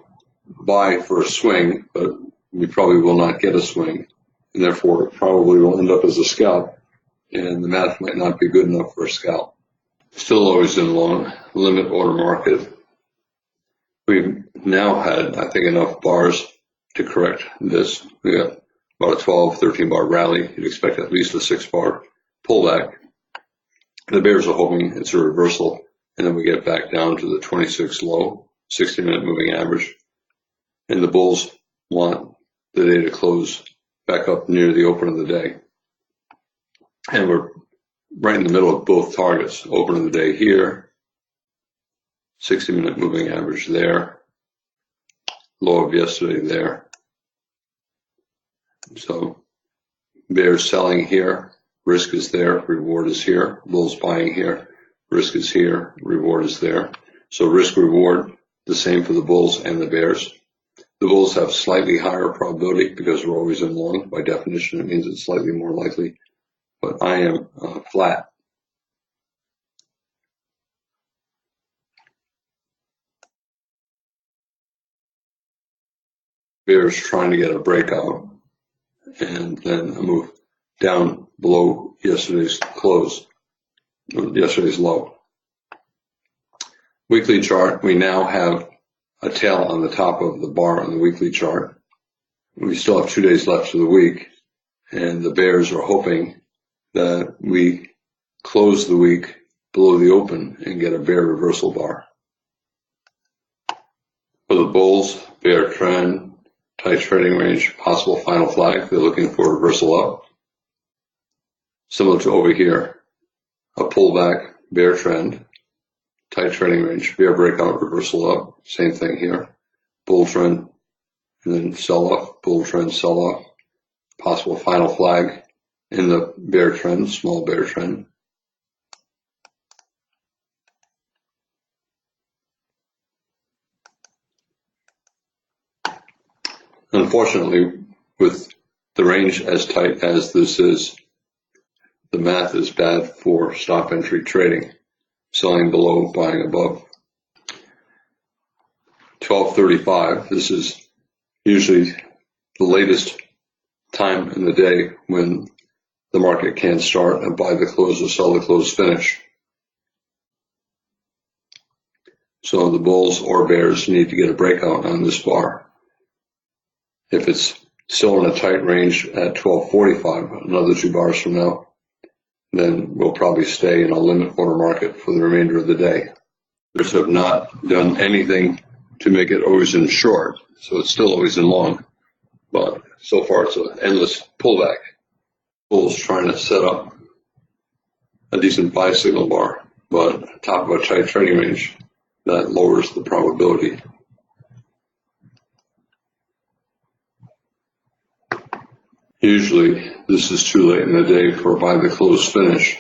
buy for a swing, but we probably will not get a swing, and therefore probably will end up as a scalp, and the math might not be good enough for a scalp. Still always in long limit order market. We've now had, I think, enough bars to correct this. We got about a 12, 13 bar rally. You'd expect at least a 6 bar pullback. The bears are hoping it's a reversal, and then we get back down to the 26 low, 60-minute moving average. And the bulls want the day to close back up near the open of the day. And we're right in the middle of both targets. Open of the day here, 60-minute moving average there, low of yesterday there. So bears selling here, risk is there, reward is here. Bulls buying here, risk is here, reward is there. So risk reward, the same for the bulls and the bears. The bulls have slightly higher probability because we're always in long. By definition, it means it's slightly more likely. But I am flat. Bears trying to get a breakout and then a move down below yesterday's close, yesterday's low. Weekly chart, we now have a tail on the top of the bar on the weekly chart. We still have 2 days left of the week, and the bears are hoping that we close the week below the open and get a bear reversal bar. For the bulls, bear trend, tight trading range, possible final flag. They're looking for a reversal up. Similar to over here, a pullback, bear trend, tight trading range, bear breakout, reversal up. Same thing here. Bull trend, and then sell off, bull trend, sell off. Possible final flag in the bear trend, small bear trend. Unfortunately, with the range as tight as this is, the math is bad for stop entry trading. Selling below, buying above. 12:35, this is usually the latest time in the day when the market can start and buy the close or sell the close finish. So the bulls or bears need to get a breakout on this bar. If it's still in a tight range at 12:45, another 2 bars from now, then we'll probably stay in a limit order market for the remainder of the day. Bears have not done anything to make it always in short, so it's still always in long. But so far it's an endless pullback. Bulls trying to set up a decent buy signal bar, but top of a tight trading range, that lowers the probability. Usually this is too late in the day for a buy the close finish.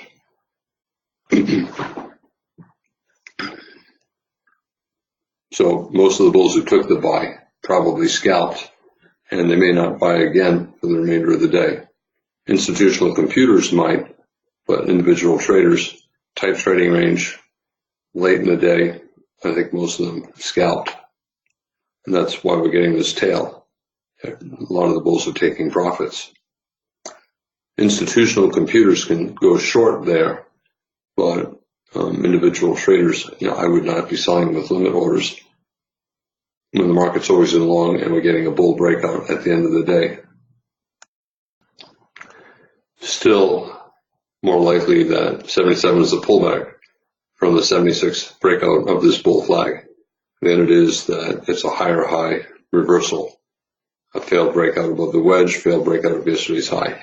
So most of the bulls who took the buy probably scalped, and they may not buy again for the remainder of the day. Institutional computers might, but individual traders, tight trading range, late in the day, I think most of them scalped. And that's why we're getting this tail. A lot of the bulls are taking profits. Institutional computers can go short there, but individual traders, I would not be selling with limit orders when the market's always in long and we're getting a bull breakout at the end of the day. Still more likely that 77 is a pullback from the 76 breakout of this bull flag than it is that it's a higher high reversal, a failed breakout above the wedge, failed breakout of yesterday's high.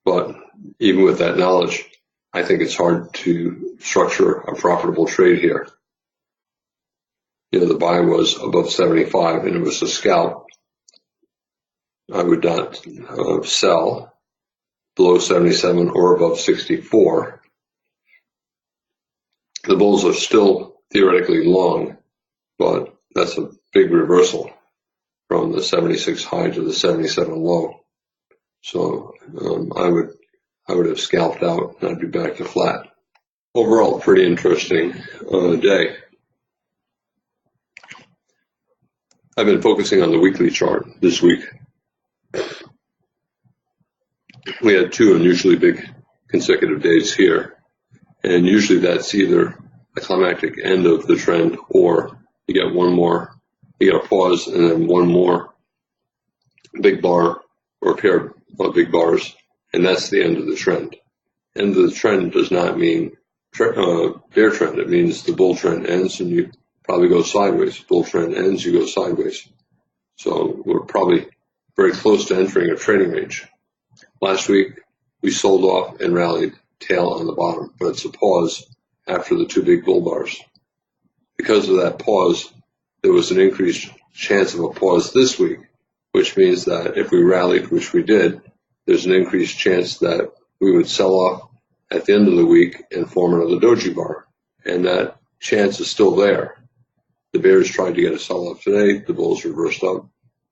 But even with that knowledge, I think it's hard to structure a profitable trade here. The buy was above 75 and it was a scalp. I would not sell below 77 or above 64. The bulls are still theoretically long, but that's a big reversal from the 76 high to the 77 low. So I would have scalped out and I'd be back to flat. Overall, pretty interesting day. I've been focusing on the weekly chart this week. We had two unusually big consecutive days here, and usually that's either a climactic end of the trend or you get a pause and then one more big bar or a pair of big bars, and that's the end of the trend. End of the trend does not mean bear trend. It means the bull trend ends and you probably go sideways. Bull trend ends, you go sideways. So we're probably very close to entering a trading range. Last week, we sold off and rallied tail on the bottom, but it's a pause after the two big bull bars. Because of that pause, there was an increased chance of a pause this week, which means that if we rallied, which we did, there's an increased chance that we would sell off at the end of the week and form another doji bar. And that chance is still there. The bears tried to get a sell-off today. The bulls reversed up,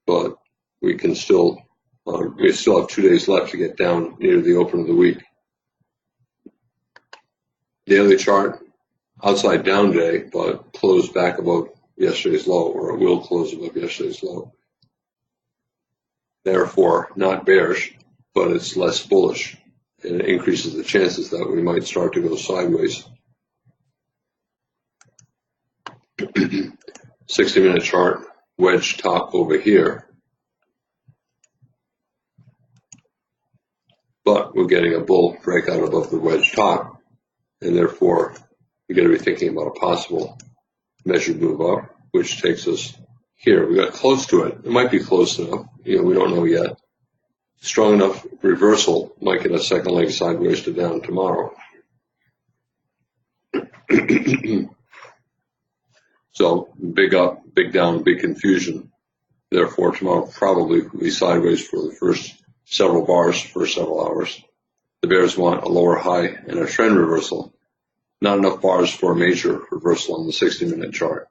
but we still have 2 days left to get down near the open of the week. Daily chart, outside down day, but closed back above yesterday's low, or it will close above yesterday's low. Therefore, not bearish, but it's less bullish, and it increases the chances that we might start to go sideways. 60-minute chart, wedge top over here. But we're getting a bull breakout above the wedge top, and therefore we got to be thinking about a possible measured move up, which takes us here. We got close to it. It might be close enough. We don't know yet. Strong enough reversal might get a second leg sideways to down tomorrow. So big up, big down, big confusion. Therefore, tomorrow probably will be sideways for the first several bars, first several hours. The bears want a lower high and a trend reversal. Not enough bars for a major reversal on the 60-minute chart.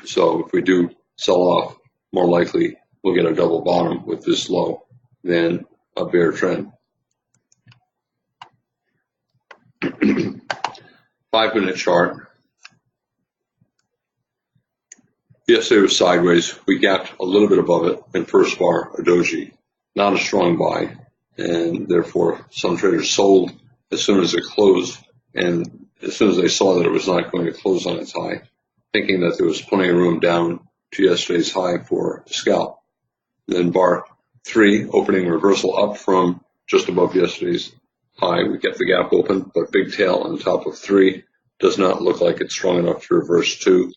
So if we do sell off, more likely we'll get a double bottom with this low than a bear trend. 5-minute chart. Yesterday was sideways. We gapped a little bit above it and first bar a doji. Not a strong buy, and therefore some traders sold as soon as it closed, and as soon as they saw that it was not going to close on its high, thinking that there was plenty of room down to yesterday's high for a scalp. Then bar 3, opening reversal up from just above yesterday's high. We get the gap open, but big tail on top of 3 does not look like it's strong enough to reverse 2.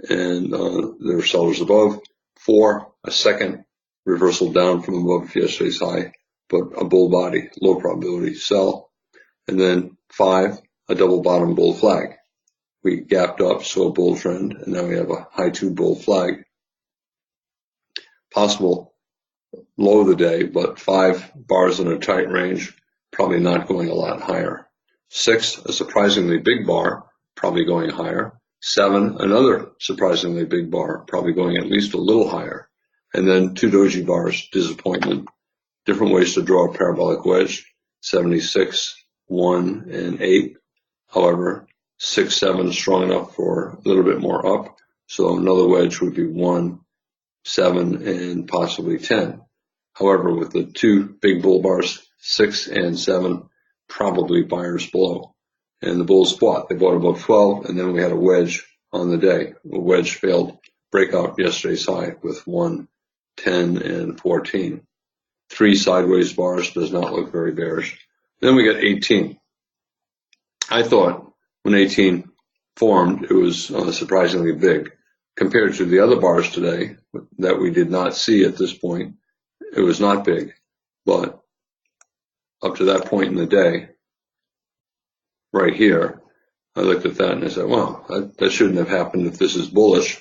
And there are sellers above. 4, a second reversal down from above yesterday's high, but a bull body, low probability sell. And then 5, a double bottom bull flag. We gapped up, so a bull trend, and now we have a high 2 bull flag. Possible low of the day, but 5 bars in a tight range, probably not going a lot higher. 6, a surprisingly big bar, probably going higher. 7, another surprisingly big bar, probably going at least a little higher. And then 2 doji bars, disappointment. Different ways to draw a parabolic wedge, 76, 1, and 8. However, 6, 7 is strong enough for a little bit more up. So another wedge would be 1, 7, and possibly 10. However, with the 2 big bull bars, 6 and 7, probably buyers below. And the bulls bought. They bought above 12, and then we had a wedge on the day. A wedge failed breakout yesterday's high with 1, 10, and 14. 3 sideways bars does not look very bearish. Then we got 18. I thought when 18 formed, it was surprisingly big. Compared to the other bars today that we did not see at this point, it was not big. But up to that point in the day, right here, I looked at that and I said, well, that shouldn't have happened if this is bullish.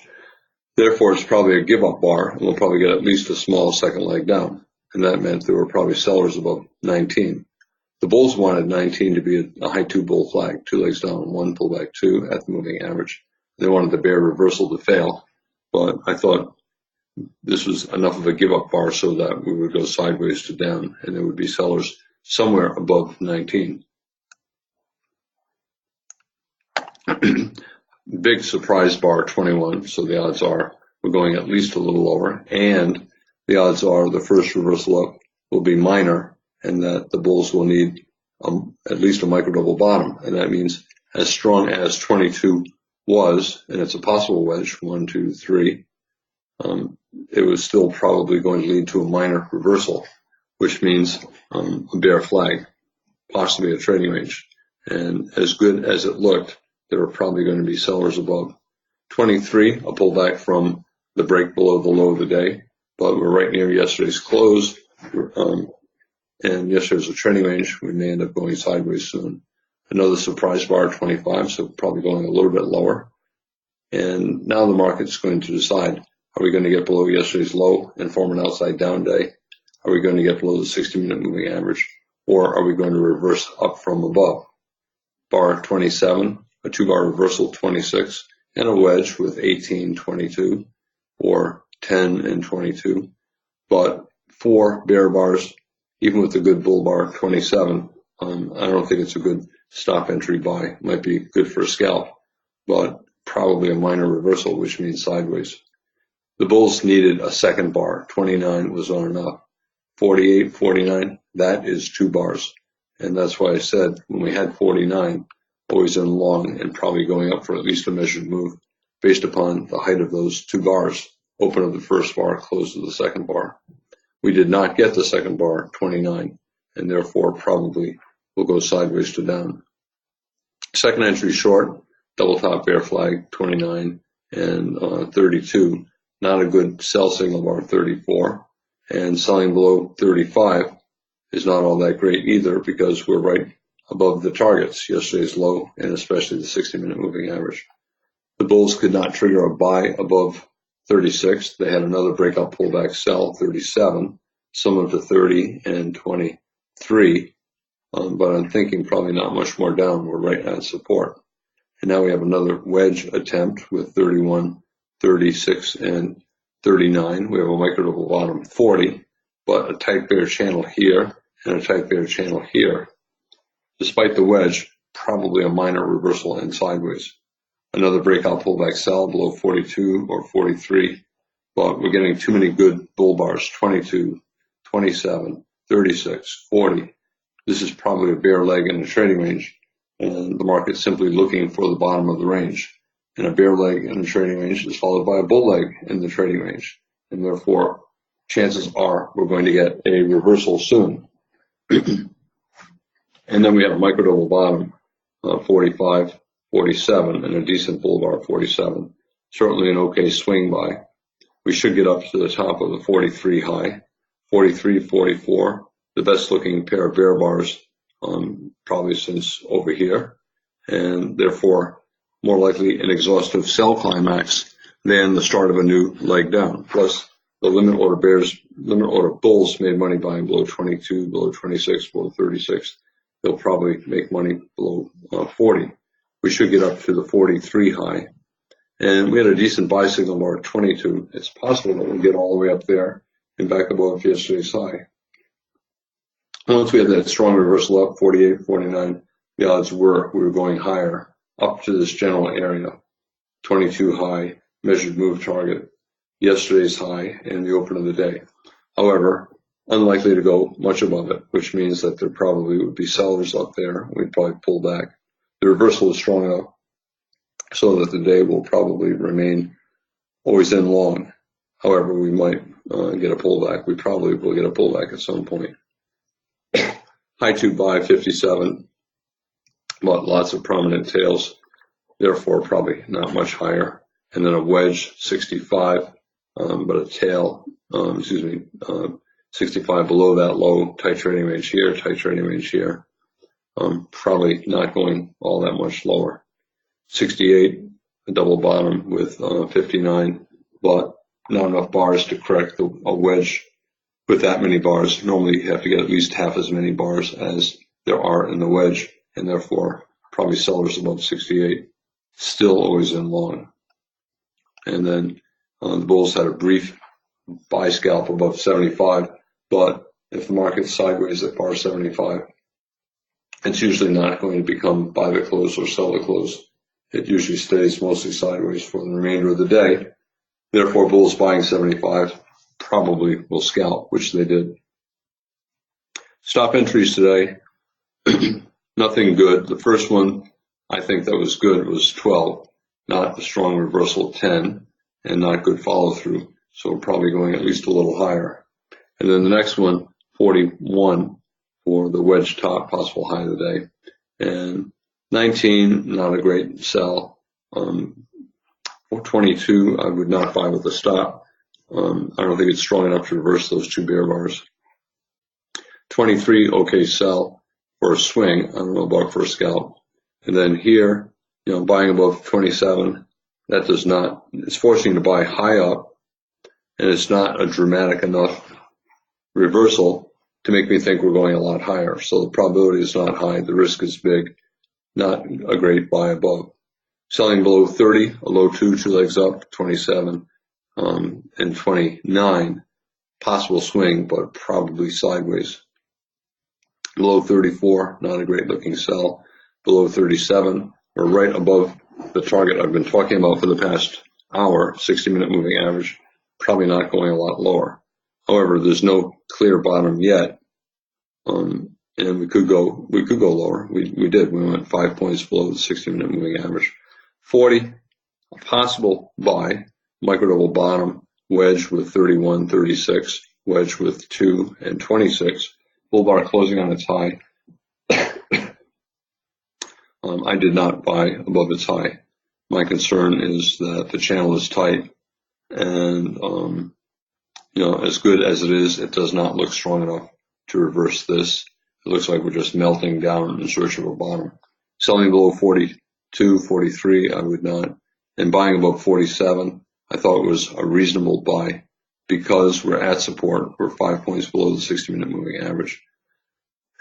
Therefore, it's probably a give-up bar, and we'll probably get at least a small second leg down. And that meant there were probably sellers above 19. The bulls wanted 19 to be a high 2 bull flag, 2 legs down, 1 pullback 2 at the moving average. They wanted the bear reversal to fail, but I thought this was enough of a give-up bar so that we would go sideways to down, and there would be sellers somewhere above 19. Big surprise bar, 21, so the odds are we're going at least a little lower, and the odds are the first reversal up will be minor, and that the bulls will need at least a micro double bottom, and that means as strong as 22 was, and it's a possible wedge, 1, 2, 3, it was still probably going to lead to a minor reversal, which means a bear flag, possibly a trading range. And as good as it looked, there are probably going to be sellers above. 23, a pullback from the break below the low of the day, but we're right near yesterday's close, and yesterday's a trading range. We may end up going sideways soon. Another surprise bar, 25, so probably going a little bit lower. And now the market's going to decide, are we going to get below yesterday's low and form an outside down day? Are we going to get below the 60-minute moving average? Or are we going to reverse up from above? Bar 27, a 2-bar reversal, 26, and a wedge with 18, 22, or 10 and 22. But 4 bear bars, even with the good bull bar, 27, I don't think it's a good stop entry buy. Might be good for a scalp, but probably a minor reversal, which means sideways. The bulls needed a second bar. 29 was not enough. 48, 49, that is 2 bars. And that's why I said when we had 49, always in long and probably going up for at least a measured move based upon the height of those 2 bars, open of the first bar, close of the second bar. We did not get the second bar, 29, and therefore probably will go sideways to down. Second entry short, double top bear flag, 29 and 32. Not a good sell signal bar, 34. And selling below 35 is not all that great either because we're right above the targets, yesterday's low and especially the 60-minute moving average. The bulls could not trigger a buy above 36. They had another breakout pullback sell, 37, similar to 30 and 23. But I'm thinking probably not much more down. We're right at support. And now we have another wedge attempt with 31, 36, and 39. We have a micro double bottom, 40, but a tight bear channel here and a tight bear channel here. Despite the wedge, probably a minor reversal and sideways. Another breakout pullback sell below 42 or 43, but we're getting too many good bull bars, 22, 27, 36, 40. This is probably a bear leg in a trading range, and the market's simply looking for the bottom of the range. And a bear leg in a trading range is followed by a bull leg in the trading range, and therefore chances are we're going to get a reversal soon. And then we have a micro double bottom, 45, 47, and a decent bull bar, 47. Certainly an okay swing buy. We should get up to the top of the 43 high, 43, 44, the best looking pair of bear bars probably since over here, and therefore more likely an exhaustive sell climax than the start of a new leg down. Plus, the limit order bulls made money buying below 22, below 26, below 36. They'll probably make money below 40. We should get up to the 43 high. And we had a decent buy signal more at 22. It's possible that we'll get all the way up there and back above yesterday's high. Once we had that strong reversal up, 48, 49, the odds were we were going higher up to this general area. 22 high, measured move target, yesterday's high, and the open of the day. However, unlikely to go much above it, which means that there probably would be sellers up there. We'd probably pull back. The reversal is strong enough so that the day will probably remain always in long. However, we might get a pullback. We probably will get a pullback at some point. High 2 buy 57, but lots of prominent tails, therefore probably not much higher. And then a wedge 65, but a tail, 65 below that low, tight trading range here, tight trading range here. Probably not going all that much lower. 68, a double bottom with 59, but not enough bars to correct a wedge with that many bars. Normally you have to get at least half as many bars as there are in the wedge, and therefore probably sellers above 68. Still always in long. And then the bulls had a brief buy scalp above 75, but if the market's sideways at bar 75, it's usually not going to become buy the close or sell the close. It usually stays mostly sideways for the remainder of the day. Therefore, bulls buying 75 probably will scalp, which they did. Stop entries today, nothing good. The first one I think that was good was 12, not a strong reversal at 10, and not good follow through. So we're probably going at least a little higher. And then the next one, 41 for the wedge top, possible high of the day. And 19, not a great sell. 22, I would not buy with a stop. I don't think it's strong enough to reverse those two bear bars. 23, okay sell for a swing. I don't know about for a scalp. And then here, buying above 27, that does not, it's forcing you to buy high up, and it's not a dramatic enough reversal to make me think we're going a lot higher. So the probability is not high, the risk is big, not a great buy above. Selling below 30, a low 2 legs up, 27, and 29, possible swing, but probably sideways. Below 34, not a great looking sell. Below 37, or right above the target I've been talking about for the past hour, 60-minute moving average, probably not going a lot lower. However, there's no clear bottom yet, and we could go lower. We did. We went 5 points below the 60-minute moving average. 40, a possible buy, micro double bottom, wedge with 31, 36, wedge with 2 and 26, bull bar closing on its high. I did not buy above its high. My concern is that the channel is tight, and as good as it is, it does not look strong enough to reverse this. It looks like we're just melting down in search of a bottom. Selling below 42, 43, I would not. And buying above 47, I thought it was a reasonable buy because we're at support. We're 5 points below the 60-minute moving average.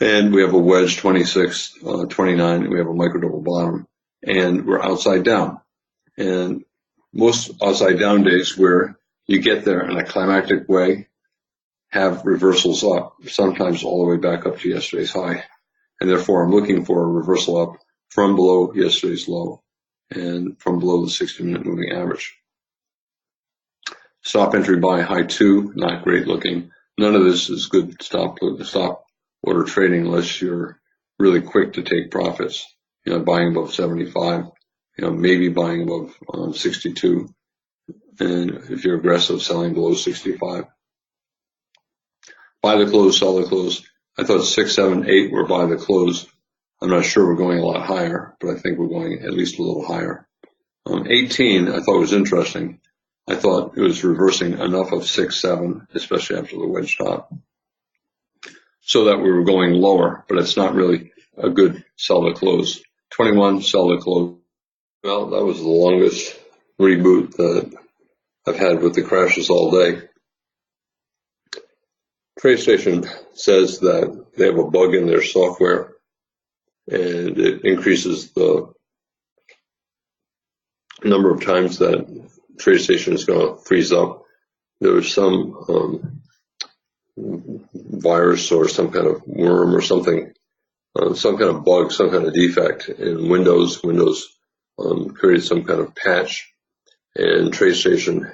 And we have a wedge 26, 29, we have a micro double bottom, and we're outside down. And most outside down days where you get there in a climactic way have reversals up, sometimes all the way back up to yesterday's high. And therefore I'm looking for a reversal up from below yesterday's low and from below the 60-minute moving average. Stop entry buy high 2, not great looking. None of this is good stop order trading unless you're really quick to take profits. Buying above 75, maybe buying above 62, and if you're aggressive, selling below 65. Buy the close, sell the close. I thought 6, 7, 8 were buy the close. I'm not sure we're going a lot higher, but I think we're going at least a little higher. 18, I thought was interesting. I thought it was reversing enough of 6, 7, especially after the wedge top, so that we were going lower, but it's not really a good sell the close. 21, sell the close. Well, that was the longest reboot that I've had with the crashes all day. TradeStation says that they have a bug in their software and it increases the number of times that TradeStation is going to freeze up. There was some virus or some kind of worm or something, some kind of bug, some kind of defect in Windows. Windows created some kind of patch, and TradeStation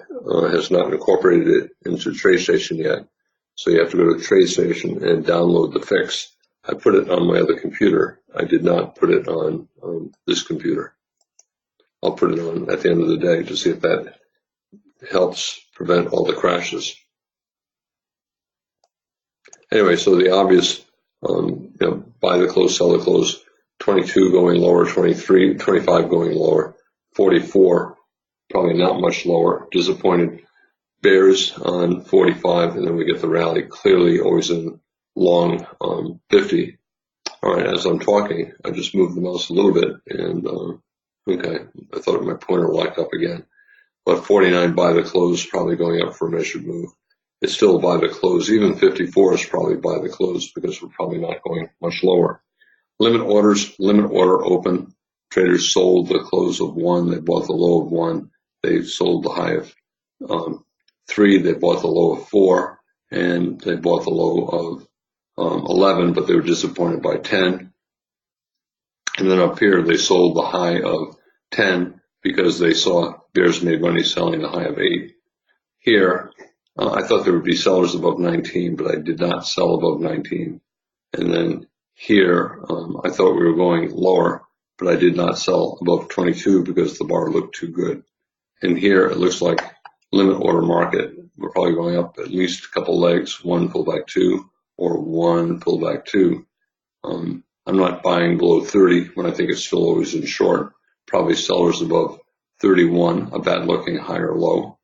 has not incorporated it into TradeStation yet. So you have to go to TradeStation and download the fix. I put it on my other computer. I did not put it on this computer. I'll put it on at the end of the day to see if that helps prevent all the crashes. Anyway, so the obvious, buy the close, sell the close, 22 going lower, 23, 25 going lower, 44 probably not much lower. Disappointed bears on 45, and then we get the rally. Clearly always in long 50. All right, as I'm talking, I just moved the mouse a little bit, and okay, I thought my pointer locked up again. But 49 by the close, probably going up for a measured move. It's still by the close. Even 54 is probably by the close because we're probably not going much lower. Limit orders, limit order open. Traders sold the close of 1. They bought the low of 1. They sold the high of 3. They bought the low of 4. And they bought the low of 11, but they were disappointed by 10. And then up here, they sold the high of 10 because they saw bears made money selling the high of 8. Here, I thought there would be sellers above 19, but I did not sell above 19. And then here, I thought we were going lower, but I did not sell above 22 because the bar looked too good. And here, it looks like limit order market. We're probably going up at least a couple legs, 1 pullback 2 or 1 pullback 2. I'm not buying below 30 when I think it's still always in short. Probably sellers above 31, a bad looking higher low.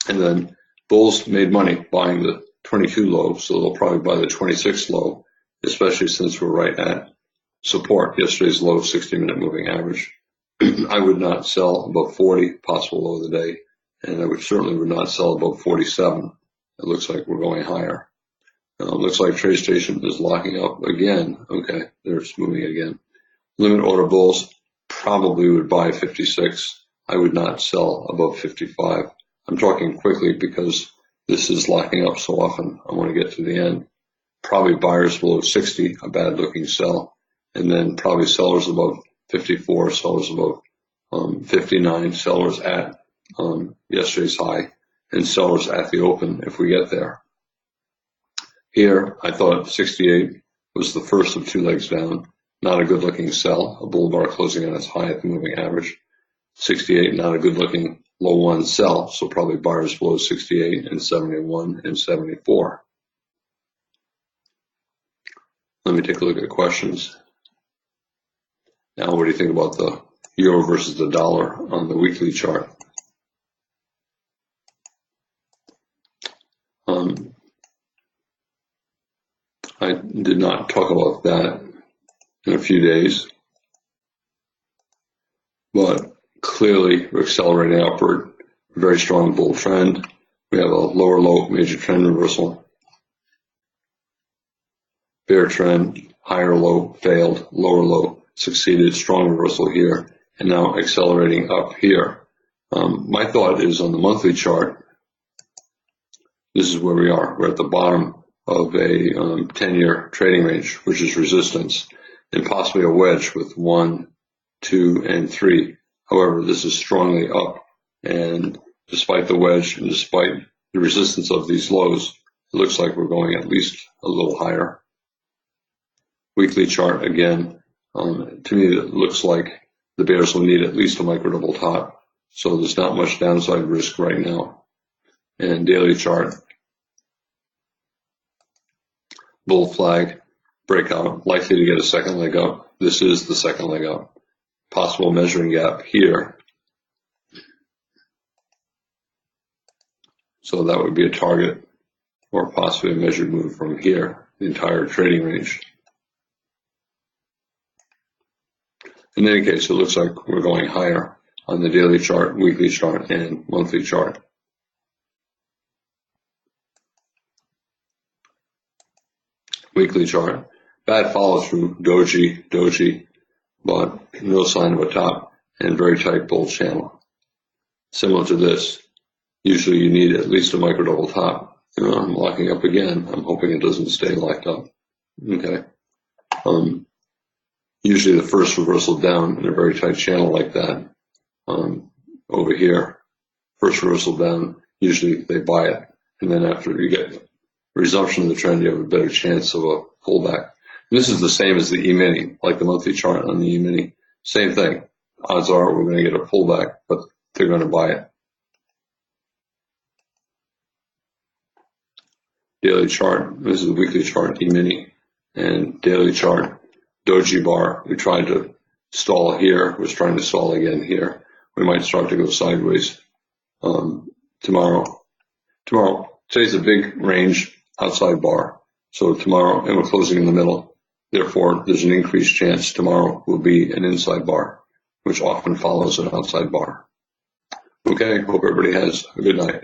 And then bulls made money buying the 22 low, so they'll probably buy the 26 low, especially since we're right at support. Yesterday's low 60-minute moving average. I would not sell above 40, possible low of the day, and I certainly would not sell above 47. It looks like we're going higher. Looks like TradeStation is locking up again. Okay, they're moving again. Limit order bulls probably would buy 56. I would not sell above 55. I'm talking quickly because this is locking up so often. I want to get to the end. Probably buyers below 60, a bad looking sell, and then probably sellers above 54, sellers above 59, sellers at yesterday's high, and sellers at the open if we get there. Here, I thought 68 was the first of 2 legs down. Not a good looking sell, a bull bar closing on its high at the moving average. 68, not a good looking low 1 sell, so probably buyers below 68 and 71 and 74. Let me take a look at questions. Now, what do you think about the euro versus the dollar on the weekly chart? I did not talk about that in a few days, but clearly we're accelerating upward, very strong bull trend. We have a lower low major trend reversal. Bear trend, higher low failed, lower low succeeded, strong reversal here, and now accelerating up here. My thought is on the monthly chart, this is where we are. We're at the bottom of a 10-year trading range, which is resistance, and possibly a wedge with 1, 2, and 3. However, this is strongly up, and despite the wedge and despite the resistance of these lows, it looks like we're going at least a little higher. Weekly chart, again, to me it looks like the bears will need at least a micro double top, so there's not much downside risk right now. And daily chart, bull flag, breakout, likely to get a second leg up. This is the second leg up. Possible measuring gap here. So that would be a target or possibly a measured move from here, the entire trading range. In any case, it looks like we're going higher on the daily chart, weekly chart, and monthly chart. weekly chart. Bad follow through, doji, but no sign of a top and very tight bull channel. Similar to this, usually you need at least a micro double top. I'm locking up again. I'm hoping it doesn't stay locked up. Okay. Usually the first reversal down in a very tight channel like that, over here, first reversal down, usually they buy it. And then after you get resumption of the trend, you have a better chance of a pullback. And this is the same as the E-mini, like the monthly chart on the E-mini. Same thing. Odds are we're going to get a pullback, but they're going to buy it. Daily chart, this is the weekly chart, E-mini, and daily chart, doji bar. We tried to stall here, was trying to stall again here. We might start to go sideways tomorrow. Today's a big range outside bar. So tomorrow, and we're closing in the middle. Therefore, there's an increased chance tomorrow will be an inside bar, which often follows an outside bar. Okay, hope everybody has a good night.